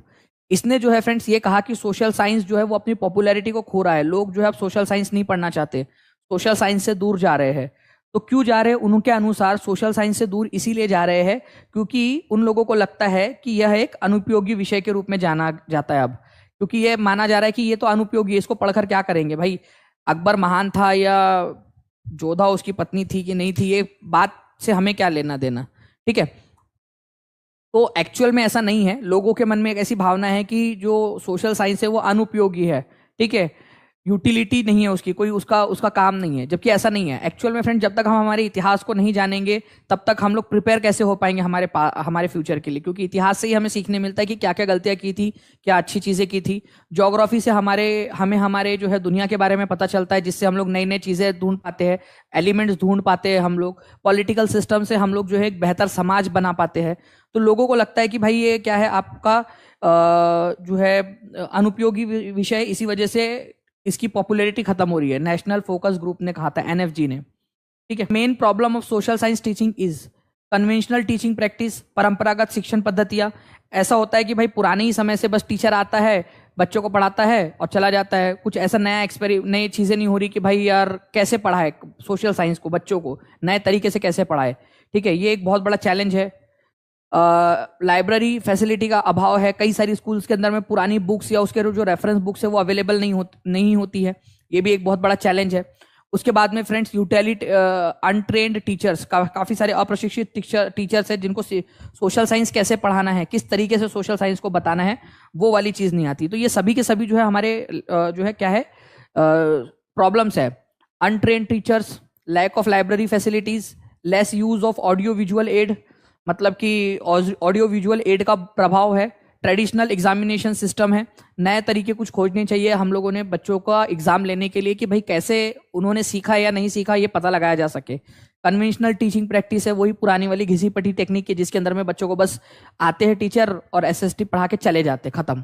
इसने जो है फ्रेंड्स ये कहा कि सोशल साइंस जो है वो अपनी पॉपुलैरिटी को खो रहा है, लोग जो है अब सोशल साइंस नहीं पढ़ना चाहते, सोशल साइंस से दूर जा रहे हैं। तो क्यों जा रहे हैं? उनके अनुसार सोशल साइंस से दूर इसीलिए जा रहे हैं क्योंकि उन लोगों को लगता है कि यह एक अनुपयोगी विषय के रूप में जाना जाता है अब, क्योंकि ये माना जा रहा है कि ये तो अनुपयोगी है, इसको पढ़कर क्या करेंगे भाई? अकबर महान था या जोधा उसकी पत्नी थी कि नहीं थी, ये बात से हमें क्या लेना देना। ठीक है, तो एक्चुअल में ऐसा नहीं है, लोगों के मन में एक ऐसी भावना है कि जो सोशल साइंस है वो अनुपयोगी है। ठीक है, यूटिलिटी नहीं है उसकी, कोई उसका उसका काम नहीं है, जबकि ऐसा नहीं है एक्चुअल में फ्रेंड। जब तक हम हमारे इतिहास को नहीं जानेंगे तब तक हम लोग प्रिपेयर कैसे हो पाएंगे हमारे फ्यूचर के लिए? क्योंकि इतिहास से ही हमें सीखने मिलता है कि क्या क्या गलतियां की थी, क्या अच्छी चीजें की थी। ज्योग्राफी से हमें हमारे जो है दुनिया के बारे में पता चलता है, जिससे हम लोग नई नई चीजें ढूंढ पाते हैं, एलिमेंट्स ढूंढ पाते हैं हम लोग। पॉलिटिकल सिस्टम से हम लोग जो है एक बेहतर समाज बना पाते हैं। तो लोगों को लगता है कि भाई ये क्या है आपका जो है अनुपयोगी विषय, इसी वजह से इसकी पॉपुलैरिटी खत्म हो रही है, नेशनल फोकस ग्रुप ने कहा था, एनएफजी ने। ठीक है, main problem of social science teaching is conventional teaching practice, परंपरागत शिक्षण पद्धतियां। ऐसा होता है कि भाई पुराने ही समय से बस टीचर आता है, बच्चों को पढ़ाता है और चला जाता है, कुछ ऐसा नया नई चीजें नहीं हो रही कि भाई यार कैसे पढ़ाए सोशल साइंस को, बच्चों को नए तरीके से कैसे पढ़ाए। ठीक है, ये एक बहुत बड़ा चैलेंज है। लाइब्रेरी फैसिलिटी का अभाव है, कई सारी स्कूल्स के अंदर में पुरानी बुक्स या उसके जो रेफरेंस बुक्स है वो अवेलेबल नहीं होती है, ये भी एक बहुत बड़ा चैलेंज है। उसके बाद में फ्रेंड्स यूटिलिटी अनट्रेन्ड टीचर्स, काफी सारे अप्रशिक्षित टीचर्स है जिनको सोशल साइंस कैसे पढ़ाना है, किस तरीके से सोशल साइंस को बताना है, वो वाली चीज नहीं आती। तो ये सभी के सभी जो है हमारे जो है क्या है प्रॉब्लम्स है। Untrained teachers, lack of library facilities, less use of audio visual aid, मतलब कि ऑडियो विजुअल एड का प्रभाव है। ट्रेडिशनल एग्जामिनेशन सिस्टम है, नए तरीके कुछ खोजने चाहिए हम लोगों ने बच्चों का एग्जाम लेने के लिए कि भाई कैसे उन्होंने सीखा या नहीं सीखा ये पता लगाया जा सके। कन्वेंशनल टीचिंग प्रैक्टिस है, वही पुरानी वाली घिसी पटी टेक्निक है जिसके अंदर में बच्चों को बस आते हैं टीचर और एसएसटी पढ़ा के चले जाते, खत्म।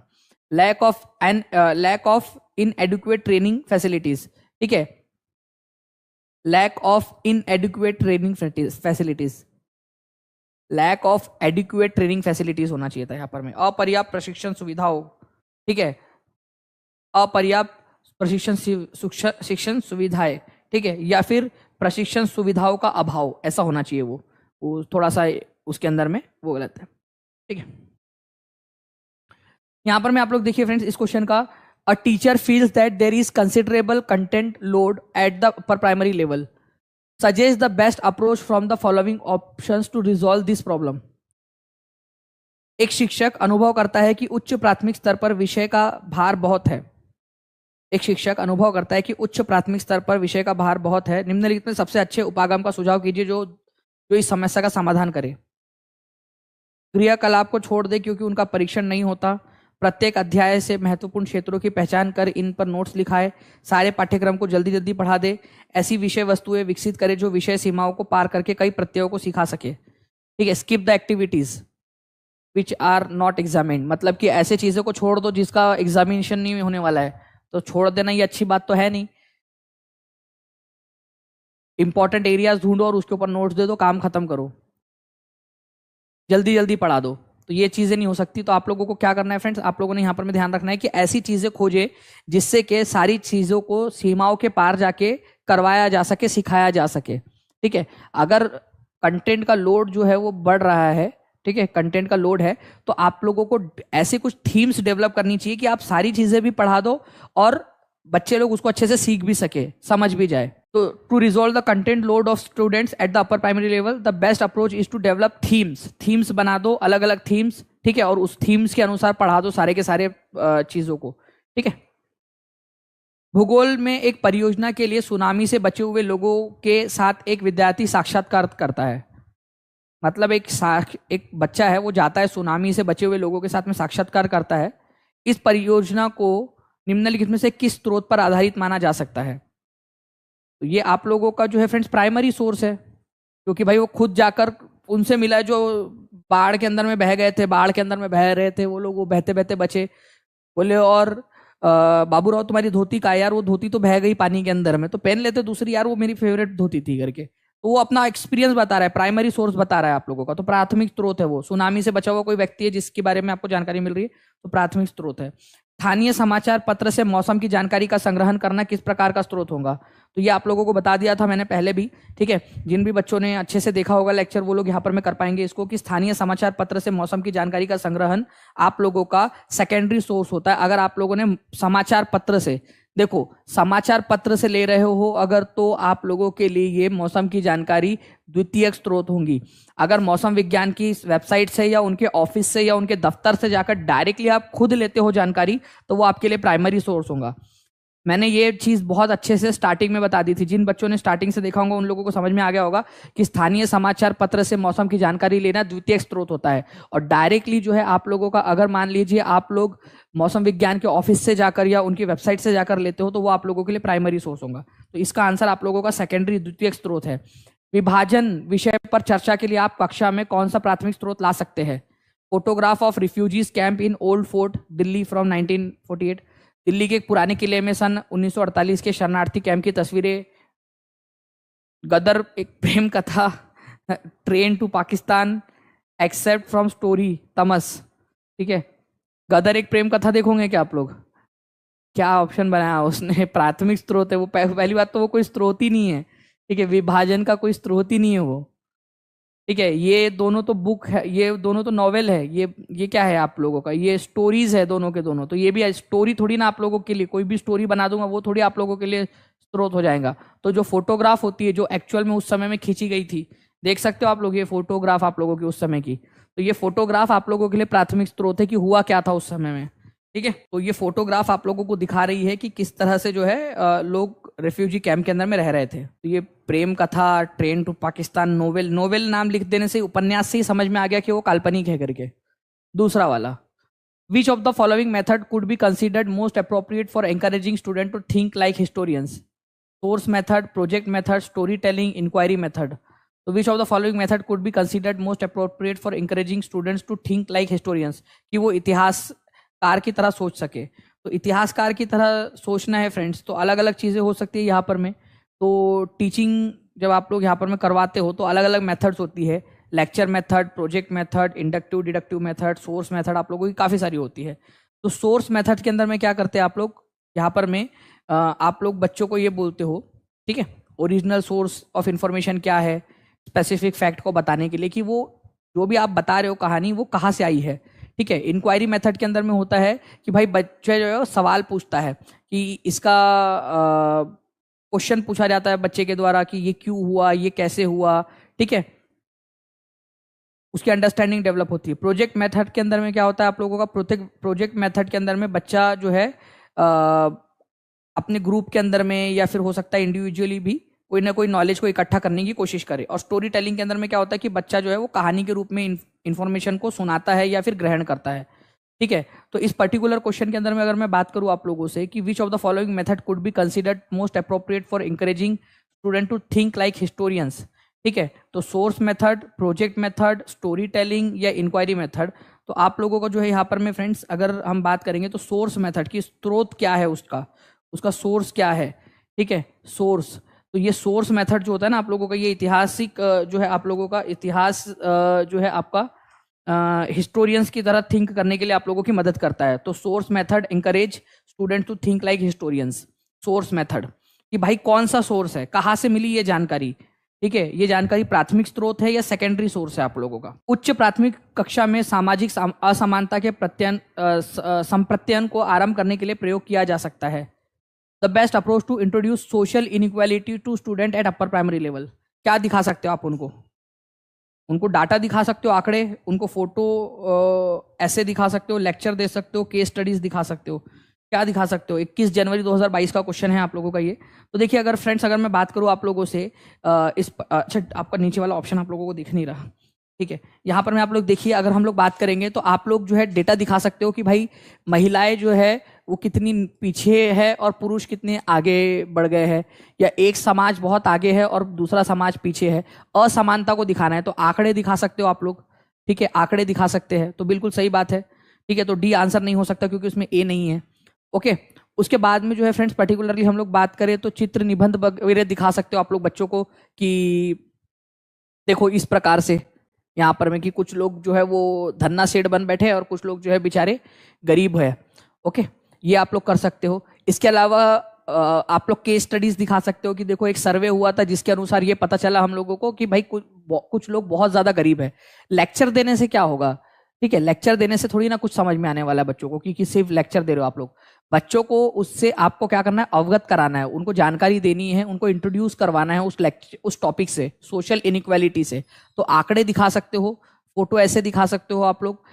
Lack of inadequate training facilities, ठीक है, lack of inadequate training facilities, lack of adequate training facilities होना चाहिए था यहाँ पर में। अपर्याप्त प्रशिक्षण सुविधाओं, ठीक है, अपर्याप्त शिक्षण सुविधाएं, ठीक है, या फिर प्रशिक्षण सुविधाओं का अभाव, ऐसा होना चाहिए। वो थोड़ा सा उसके अंदर में वो गलत है। ठीक है, यहाँ पर में आप लोग देखिए फ्रेंड्स इस क्वेश्चन का, a teacher feels that there is considerable content load at the per primary level, suggest the best approach from the following options to resolve this problem। एक शिक्षक अनुभव करता है कि उच्च प्राथमिक स्तर पर विषय का भार बहुत है। एक शिक्षक अनुभव करता है कि उच्च प्राथमिक स्तर पर विषय का भार बहुत है, निम्नलिखित में सबसे अच्छे उपागम का सुझाव कीजिए जो इस समस्या का समाधान करे। क्रियाकलाप को छोड़ दे क्योंकि उनका परीक्षण नहीं होता, प्रत्येक अध्याय से महत्वपूर्ण क्षेत्रों की पहचान कर इन पर नोट्स लिखाए, सारे पाठ्यक्रम को जल्दी जल्दी पढ़ा दे, ऐसी विषय वस्तुएं विकसित करे जो विषय सीमाओं को पार करके कई प्रत्ययों को सिखा सके। ठीक है, skip the activities which are not examined, मतलब कि ऐसे चीजों को छोड़ दो जिसका एग्जामिनेशन नहीं होने वाला है, तो छोड़ देना ये अच्छी बात तो है नहीं। इंपॉर्टेंट एरियाज ढूंढो और उसके ऊपर नोट्स दे दो, काम खत्म करो, जल्दी जल्दी पढ़ा दो। तो ये चीजें नहीं हो सकती। तो आप लोगों को क्या करना है फ्रेंड्स, आप लोगों ने यहाँ पर में ध्यान रखना है कि ऐसी चीजें खोजे जिससे कि सारी चीजों को सीमाओं के पार जाके करवाया जा सके, सिखाया जा सके। ठीक है, अगर कंटेंट का लोड जो है वो बढ़ रहा है, ठीक है, कंटेंट का लोड है, तो आप लोगों को ऐसे कुछ थीम्स डेवलप करनी चाहिए कि आप सारी चीजें भी पढ़ा दो और बच्चे लोग उसको अच्छे से सीख भी सके, समझ भी जाए। तो to resolve the content load of students at the upper primary level, the best approach is to develop themes बना दो, अलग अलग थीम्स, ठीक है, और उस थीम्स के अनुसार पढ़ा दो सारे के सारे चीजों को। ठीक है, भूगोल में एक परियोजना के लिए सुनामी से बचे हुए लोगों के साथ एक विद्यार्थी साक्षात्कार करता है। मतलब एक बच्चा है, वो जाता है सुनामी से बचे हुए लोगों के साथ में साक्षात्कार करता है। इस परियोजना को निम्नलिखित में से किस स्रोत पर आधारित माना जा सकता है? तो ये आप लोगों का जो है फ्रेंड्स प्राइमरी सोर्स है, क्योंकि भाई वो खुद जाकर उनसे मिला जो बाढ़ के अंदर में बह गए थे, बाढ़ के अंदर में बह रहे थे वो लोग, वो बहते बहते बचे। बोले और बाबूराव तुम्हारी धोती का यार, वो धोती तो बह गई पानी के अंदर में, तो पहन लेते दूसरी, यार वो मेरी फेवरेट धोती थी करके। तो वो अपना एक्सपीरियंस बता रहा है, प्राइमरी सोर्स बता रहा है आप लोगों का। तो प्राथमिक स्रोत है वो, सुनामी से बचा हुआ कोई व्यक्ति है जिसके बारे में आपको जानकारी मिल रही है, तो प्राथमिक स्रोत है। स्थानीय समाचार पत्र से मौसम की जानकारी का संग्रहण करना किस प्रकार का स्रोत होगा? तो ये आप लोगों को बता दिया था मैंने पहले भी। ठीक है, जिन भी बच्चों ने अच्छे से देखा होगा लेक्चर, वो लोग यहाँ पर में कर पाएंगे इसको, कि स्थानीय समाचार पत्र से मौसम की जानकारी का संग्रहण आप लोगों का सेकेंडरी सोर्स होता है। अगर आप लोगों ने समाचार पत्र से, देखो समाचार पत्र से ले रहे हो अगर, तो आप लोगों के लिए ये मौसम की जानकारी द्वितीयक स्रोत होंगी। अगर मौसम विज्ञान की वेबसाइट से या उनके ऑफिस से या उनके दफ्तर से जाकर डायरेक्टली आप खुद लेते हो जानकारी, तो वो आपके लिए प्राइमरी सोर्स होगा। मैंने ये चीज बहुत अच्छे से स्टार्टिंग में बता दी थी। जिन बच्चों ने स्टार्टिंग से देखा होगा उन लोगों को समझ में आ गया होगा कि स्थानीय समाचार पत्र से मौसम की जानकारी लेना द्वितीयक स्रोत होता है। और डायरेक्टली जो है आप लोगों का, अगर मान लीजिए आप लोग मौसम विज्ञान के ऑफिस से जाकर या उनकी वेबसाइट से जाकर लेते हो, तो वो आप लोगों के लिए प्राइमरी सोर्स होगा। तो इसका आंसर आप लोगों का सेकेंडरी, द्वितीयक स्रोत है। विभाजन विषय पर चर्चा के लिए आप कक्षा में कौन सा प्राथमिक स्रोत ला सकते हैं? Photograph of refugees camp in old fort Delhi from 1948, Delhi के एक पुराने किले में सन 1948 के शरणार्थी कैंप की तस्वीरें। गदर Ek Prem Katha, train to Pakistan, except from story Tamas. ठीक है, गदर एक प्रेम कथा देखोगे क्या आप लोग? क्या ऑप्शन बनाया उसने? प्राथमिक स्रोत है वो। पहली बात तो वो कोई स्रोत ही नहीं है, ठीक है, विभाजन का कोई स्रोत ही नहीं है वो। ठीक है, ये दोनों तो बुक है, ये दोनों तो नॉवेल है, ये क्या है आप लोगों का? ये स्टोरीज है दोनों के दोनों। तो ये भी स्टोरी थोड़ी ना आप लोगों के लिए, कोई भी स्टोरी बना दूंगा वो थोड़ी आप लोगों के लिए स्रोत हो जाएगा। तो जो फोटोग्राफ होती है, जो एक्चुअल में उस समय में खींची गई थी, देख सकते हो आप लोग ये फोटोग्राफ आप लोगों की उस समय की, तो ये फोटोग्राफ आप लोगों के लिए प्राथमिक स्रोत है कि हुआ क्या था उस समय में। ठीक है, तो ये फोटोग्राफ आप लोगों को दिखा रही है कि किस तरह से जो है लोग रेफ्यूजी कैंप के अंदर में रह रहे थे। तो ये Prem Katha, train to Pakistan, novel, novel नाम लिख देने से, उपन्यास से ही समझ में आ गया कि वो काल्पनिक है करके। दूसरा वाला, which of the following method could be considered most appropriate for encouraging student to think like historians? Source method, project method, story telling, inquiry method. तो which of the following method could be considered most appropriate for encouraging students to think like historians, कि वो इतिहासकार की तरह सोच सके। तो इतिहासकार की तरह सोचना है फ्रेंड्स, तो अलग अलग चीज़ें हो सकती है यहाँ पर में। तो टीचिंग जब आप लोग यहाँ पर में करवाते हो तो अलग अलग मेथड्स होती है, lecture method, project method, inductive deductive method, source method, आप लोगों की काफ़ी सारी होती है। तो सोर्स मेथड के अंदर में क्या करते हैं आप लोग, यहाँ पर में आप लोग बच्चों को ये बोलते हो, ठीक है, ओरिजिनल सोर्स ऑफ इंफॉर्मेशन क्या है, स्पेसिफिक फैक्ट को बताने के लिए कि वो जो भी आप बता रहे हो कहानी, वो कहाँ से आई है। ठीक है, इंक्वायरी मेथड के अंदर में होता है कि भाई बच्चे जो है सवाल पूछता है कि इसका क्वेश्चन पूछा जाता है बच्चे के द्वारा कि ये क्यों हुआ, ये कैसे हुआ। ठीक है, उसकी अंडरस्टैंडिंग डेवलप होती है। प्रोजेक्ट मेथड के अंदर में क्या होता है आप लोगों का, प्रोजेक्ट मेथड के अंदर में बच्चा जो है अपने ग्रुप के अंदर में या फिर हो सकता है इंडिविजुअली भी कोई ना कोई नॉलेज को इकट्ठा करने की कोशिश करे। और स्टोरी टेलिंग के अंदर में क्या होता है कि बच्चा जो है वो कहानी के रूप में इंफॉर्मेशन को सुनाता है या फिर ग्रहण करता है। ठीक है। तो इस पर्टिकुलर क्वेश्चन के अंदर में अगर मैं बात करूं आप लोगों से कि which of the following method could be considered most appropriate for encouraging student to think like historians, ठीक है। तो source method, project method, story telling या इंक्वायरी मेथड। तो आप लोगों को जो है यहाँ पर में फ्रेंड्स अगर हम बात करेंगे तो सोर्स मेथड की स्रोत क्या है, उसका सोर्स क्या है, ठीक है, सोर्स। तो ये सोर्स मेथड जो होता है ना आप लोगों का, ये ऐतिहासिक जो है आप लोगों का इतिहास जो है आपका हिस्टोरियंस की तरह थिंक करने के लिए आप लोगों की मदद करता है। तो source method encourage student to think like historians. Source method कि भाई कौन सा सोर्स है, कहाँ से मिली ये जानकारी, ठीक है, ये जानकारी प्राथमिक स्रोत है या सेकेंडरी सोर्स है आप लोगों का। उच्च प्राथमिक कक्षा में सामाजिक असमानता के संप्रत्यन को आरंभ करने के लिए प्रयोग किया जा सकता है। The best approach to introduce social inequality to student at upper primary level. क्या दिखा सकते हो आप उनको डाटा दिखा सकते हो, आंकड़े, उनको फोटो ऐसे दिखा सकते हो, लेक्चर दे सकते हो, केस स्टडीज दिखा सकते हो, क्या दिखा सकते हो। 21 जनवरी 2022 का क्वेश्चन है आप लोगों का ये। तो देखिए अगर फ्रेंड्स अगर मैं बात करूं आप लोगों से अच्छा आपका नीचे वाला ऑप्शन आप लोगों को दिख नहीं रहा, ठीक है, यहाँ पर मैं आप लोग देखिए अगर हम लोग बात करेंगे तो आप लोग जो है डेटा दिखा सकते हो कि भाई महिलाएं जो है वो कितनी पीछे है और पुरुष कितने आगे बढ़ गए हैं, या एक समाज बहुत आगे है और दूसरा समाज पीछे है। असमानता को दिखाना है तो आंकड़े दिखा सकते हो आप लोग, ठीक है, आंकड़े दिखा सकते हैं, तो बिल्कुल सही बात है, ठीक है। तो डी आंसर नहीं हो सकता क्योंकि उसमें ए नहीं है, ओके। उसके बाद में जो है फ्रेंड्स पर्टिकुलरली हम लोग बात करें तो चित्र निबंध वगैरह दिखा सकते हो आप लोग बच्चों को कि देखो इस प्रकार से यहाँ पर में कि कुछ लोग जो है वो धन्ना सेठ बन बैठे और कुछ लोग जो है बेचारे गरीब है, ओके, ये आप लोग कर सकते हो। इसके अलावा आप लोग केस स्टडीज दिखा सकते हो कि देखो एक सर्वे हुआ था जिसके अनुसार ये पता चला हम लोगों को कि भाई कुछ लोग बहुत ज्यादा गरीब है। लेक्चर देने से क्या होगा, ठीक है, लेक्चर देने से थोड़ी ना कुछ समझ में आने वाला है बच्चों को कि सिर्फ लेक्चर दे रहे हो आप लोग। बच्चों को उससे आपको क्या करना है, अवगत कराना है, उनको जानकारी देनी है, उनको इंट्रोड्यूस करवाना है उस टॉपिक से, सोशल इनइक्वालिटी से। तो आंकड़े दिखा सकते हो, फोटो ऐसे दिखा सकते हो आप लोग,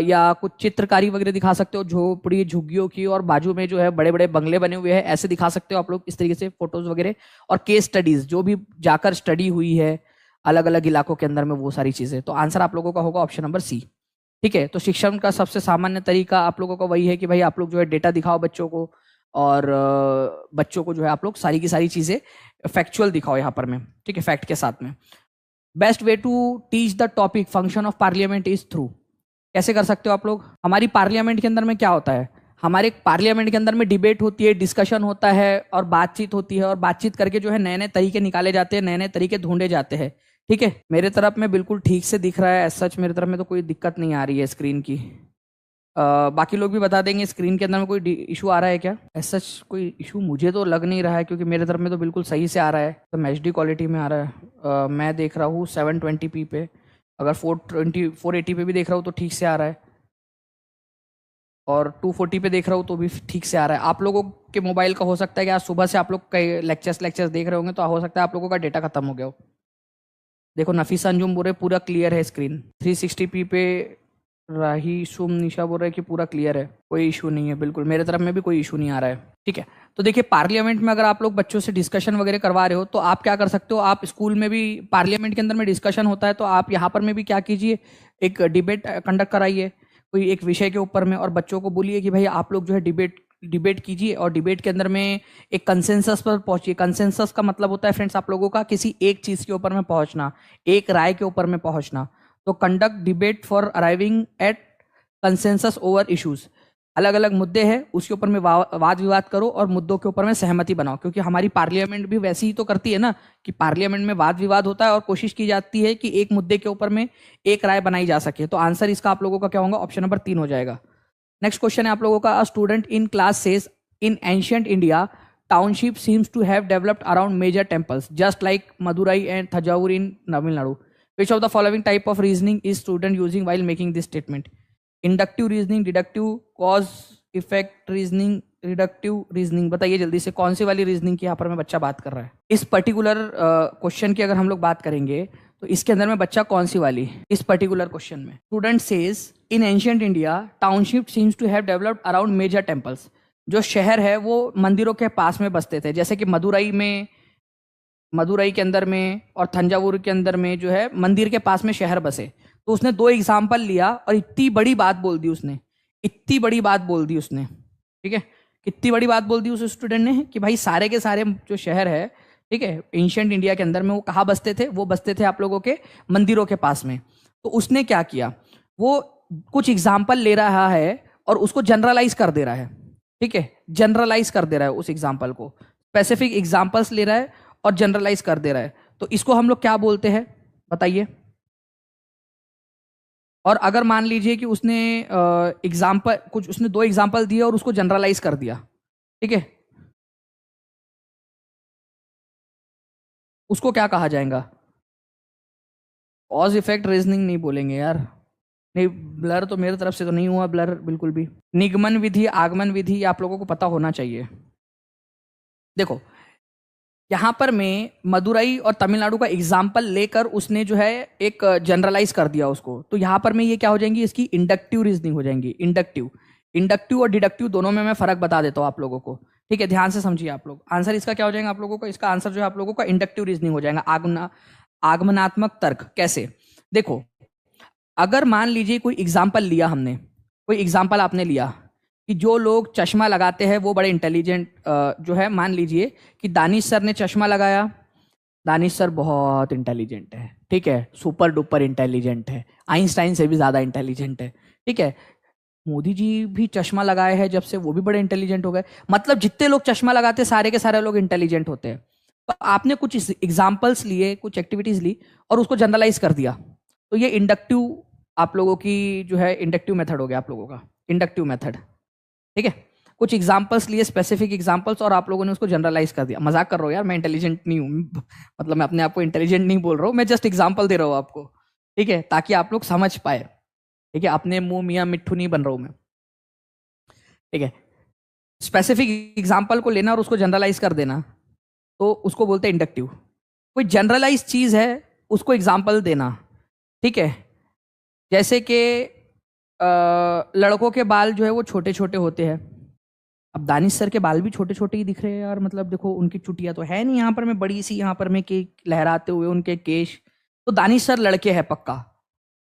या कुछ चित्रकारी वगैरह दिखा सकते हो, झोपड़ी झुग्गियों की और बाजू में जो है बड़े बड़े बंगले बने हुए हैं, ऐसे दिखा सकते हो आप लोग इस तरीके से फोटोज वगैरह। और केस स्टडीज जो भी जाकर स्टडी हुई है अलग अलग इलाकों के अंदर में, वो सारी चीजें। तो आंसर आप लोगों का होगा ऑप्शन नंबर सी, ठीक है। तो शिक्षण का सबसे सामान्य तरीका आप लोगों का वही है कि भाई आप लोग जो है डेटा दिखाओ बच्चों को, और बच्चों को जो है आप लोग सारी की सारी चीजें फैक्चुअल दिखाओ यहाँ पर में, ठीक है, फैक्ट के साथ में। Best way to teach the topic function of parliament is through. कैसे कर सकते हो आप लोग, हमारी पार्लियामेंट के अंदर में क्या होता है, हमारे पार्लियामेंट के अंदर में डिबेट होती है, डिस्कशन होता है और बातचीत होती है, और बातचीत करके जो है नए नए तरीके निकाले जाते हैं, नए नए तरीके ढूंढे जाते हैं, ठीक है। मेरे तरफ में बिल्कुल ठीक से दिख रहा है, सच मेरे तरफ में तो कोई दिक्कत नहीं आ रही है स्क्रीन की। बाकी लोग भी बता देंगे स्क्रीन के अंदर में कोई इशू आ रहा है क्या। ऐसा कोई इशू मुझे तो लग नहीं रहा है क्योंकि मेरे तरफ में तो बिल्कुल सही से आ रहा है, तो HD क्वालिटी में आ रहा है। मैं देख रहा हूँ 720p पे, अगर 480 पे भी देख रहा हूँ तो ठीक से आ रहा है, और 240 पे देख रहा हूँ तो भी ठीक से आ रहा है। आप लोगों के मोबाइल का हो सकता है कि आज सुबह से आप लोग कई लेक्चर्स देख रहे होंगे, तो हो सकता है आप लोगों का डेटा खत्म हो गया हो। देखो नफीसा अंजुम बोल रहे पूरा क्लियर है स्क्रीन, 360p पे राही सुम निशा बोल रहे कि पूरा क्लियर है, कोई इशू नहीं है, बिल्कुल मेरे तरफ में भी कोई इशू नहीं आ रहा है, ठीक है। तो देखिए पार्लियामेंट में अगर आप लोग बच्चों से डिस्कशन वगैरह करवा रहे हो तो आप क्या कर सकते हो, आप स्कूल में भी पार्लियामेंट के अंदर में डिस्कशन होता है, तो आप यहाँ पर में भी क्या कीजिए, एक डिबेट कंडक्ट कराइए कोई एक विषय के ऊपर में, और बच्चों को बोलिए कि भाई आप लोग जो है डिबेट कीजिए, और डिबेट के अंदर में एक कंसेंसस पर पहुंचिए। कंसेंसस का मतलब होता है फ्रेंड्स आप लोगों का किसी एक चीज के ऊपर में पहुंचना, एक राय के ऊपर में पहुंचना। तो conduct debate for arriving at consensus over issues. अलग अलग मुद्दे हैं उसके ऊपर में वाद विवाद करो और मुद्दों के ऊपर में सहमति बनाओ, क्योंकि हमारी पार्लियामेंट भी वैसी ही तो करती है ना कि पार्लियामेंट में वाद विवाद होता है और कोशिश की जाती है कि एक मुद्दे के ऊपर में एक राय बनाई जा सके। तो आंसर इसका आप लोगों का क्या होगा, ऑप्शन नंबर 3 हो जाएगा। नेक्स्ट क्वेश्चन है आप लोगों का, a student in class says in ancient India township seems to have developed around major temples just like Madurai and Thanjavur in Tamil Nadu. Which of the following type of reasoning is student using while making this statement? Inductive reasoning, deductive, cause effect reasoning, reductive reasoning। बताइए जल्दी से कौन सी वाली reasoning की यहाँ पर मैं बच्चा बात कर रहा है। इस पर्टिकुलर क्वेश्चन की अगर हम लोग बात करेंगे तो इसके अंदर में बच्चा कौन सी वाली, इस पर्टिकुलर क्वेश्चन में student says in ancient India township seems to have developed around major temples. जो शहर है वो मंदिरों के पास में बसते थे, जैसे कि मदुरई के अंदर में और थंजावुर के अंदर में जो है मंदिर के पास में शहर बसे। तो उसने दो एग्जाम्पल लिया और इतनी बड़ी बात बोल दी उसने, इतनी बड़ी बात बोल दी उसने, ठीक है, कितनी बड़ी बात बोल दी उस स्टूडेंट ने कि भाई सारे के सारे जो शहर है, ठीक है, एंशियंट इंडिया के अंदर में, वो कहाँ बसते थे? वो बसते थे आप लोगों के मंदिरों के पास में। तो उसने क्या किया, वो कुछ एग्जाम्पल ले रहा है और उसको जनरलाइज कर दे रहा है, ठीक है, जनरलाइज कर दे रहा है उस एग्जाम्पल को, स्पेसिफिक एग्जाम्पल्स ले रहा है और जनरलाइज कर दे रहा है। तो इसको हम लोग क्या बोलते हैं बताइए? और अगर मान लीजिए कि उसने एग्जाम्पल कुछ, उसने दो एग्जाम्पल दिए और उसको जनरलाइज कर दिया, ठीक है, उसको क्या कहा जाएगा? कॉज इफेक्ट रीजनिंग नहीं बोलेंगे यार, नहीं, ब्लर तो मेरी तरफ से तो नहीं हुआ ब्लर बिल्कुल भी। निगमन विधि, आगमन विधि, आप लोगों को पता होना चाहिए। देखो, यहां पर मैं मदुरई और तमिलनाडु का एग्जाम्पल लेकर उसने जो है एक जनरलाइज कर दिया उसको, तो यहां पर मैं ये क्या हो जाएंगी, इसकी इंडक्टिव रीजनिंग हो जाएंगी। इंडक्टिव, इंडक्टिव और डिडक्टिव दोनों में मैं फर्क बता देता हूं आप लोगों को, ठीक है, ध्यान से समझिए आप लोग। आंसर इसका क्या हो जाएगा आप लोगों का? इसका आंसर जो है आप लोगों का इंडक्टिव रीजनिंग हो जाएगा, आगमनात्मक तर्क। कैसे? देखो, अगर मान लीजिए कोई एग्जाम्पल लिया हमने, कोई एग्जाम्पल आपने लिया कि जो लोग चश्मा लगाते हैं वो बड़े इंटेलिजेंट जो है, मान लीजिए कि दानिश सर ने चश्मा लगाया, दानिश सर बहुत इंटेलिजेंट है, ठीक है, सुपर डुपर इंटेलिजेंट है, आइंस्टाइन से भी ज्यादा इंटेलिजेंट है, ठीक है। मोदी जी भी चश्मा लगाए हैं जब से, वो भी बड़े इंटेलिजेंट हो गए। मतलब जितने लोग चश्मा लगाते सारे के सारे लोग इंटेलिजेंट होते हैं। तो आपने कुछ एग्जाम्पल्स लिए, कुछ एक्टिविटीज ली और उसको जनरलाइज कर दिया, तो ये इंडक्टिव आप लोगों की जो है इंडक्टिव मेथड हो गया आप लोगों का, इंडक्टिव मेथड, ठीक है। कुछ एग्जाम्पल्स लिए, स्पेसिफिक एग्जाम्पल्स, और आप लोगों ने उसको जनरलाइज कर दिया। मजाक कर रहा हूँ यार, मैं इंटेलिजेंट नहीं हूँ, मतलब मैं अपने आप को इंटेलिजेंट नहीं बोल रहा हूँ, मैं जस्ट एग्जाम्पल दे रहा हूँ आपको, ठीक है, ताकि आप लोग समझ पाए, ठीक है, अपने मुंह मियाँ मिट्ठू नहीं बन रहा हूँ मैं, ठीक है। स्पेसिफिक एग्जाम्पल को लेना और उसको जनरलाइज कर देना, तो उसको बोलते हैं इंडक्टिव। कोई जनरलाइज चीज है, उसको एग्जाम्पल देना, ठीक है। जैसे कि लड़कों के बाल जो है वो छोटे छोटे होते हैं। अब दानिश सर के बाल भी छोटे छोटे ही दिख रहे हैं यार, मतलब देखो उनकी चुटिया तो है नहीं, यहाँ पर मैं बड़ी सी, यहाँ पर मैं के लहराते हुए उनके केश, तो दानिश सर लड़के हैं पक्का।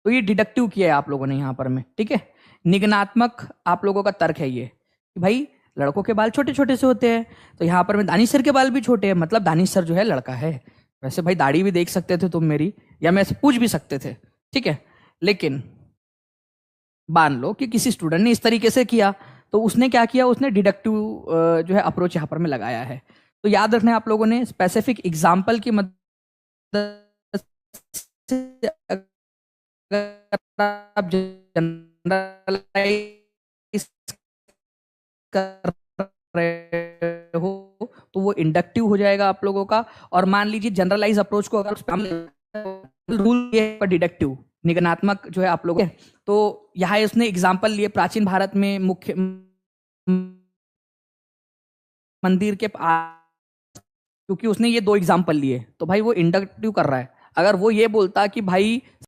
तो ये डिडक्टिव किया है आप लोगों ने यहाँ पर में, ठीक है। निगनात्मक आप लोगों का तर्क है ये कि भाई लड़कों के बाल छोटे छोटे से होते हैं, तो यहाँ पर में दानिश सर के बाल भी छोटे हैं, मतलब दानिश सर जो है लड़का है। वैसे भाई दाढ़ी भी देख सकते थे तुम मेरी, या मैं ऐसे पूछ भी सकते थे, ठीक है, लेकिन मान लो कि किसी स्टूडेंट ने इस तरीके से किया, तो उसने क्या किया, उसने डिडक्टिव जो है अप्रोच यहाँ पर में लगाया है। तो याद रखना आप लोगों ने, स्पेसिफिक एग्जाम्पल की मदद से अगर आप जनरलाइज कर रहे हो तो वो इंडक्टिव हो जाएगा आप लोगों का। और मान लीजिए जनरलाइज अप्रोच को अगर रूल ये है डिडक्टिव, निगनात्मक जो है आप लोग, तो यहाँ उसने एग्जाम्पल लिए प्राचीन भारत में मुख्य मंदिर के पास, क्योंकि उसने ये दो एग्जाम्पल लिए, तो भाई वो इंडक्टिव कर रहा है। अगर वो ये बोलता कि भाई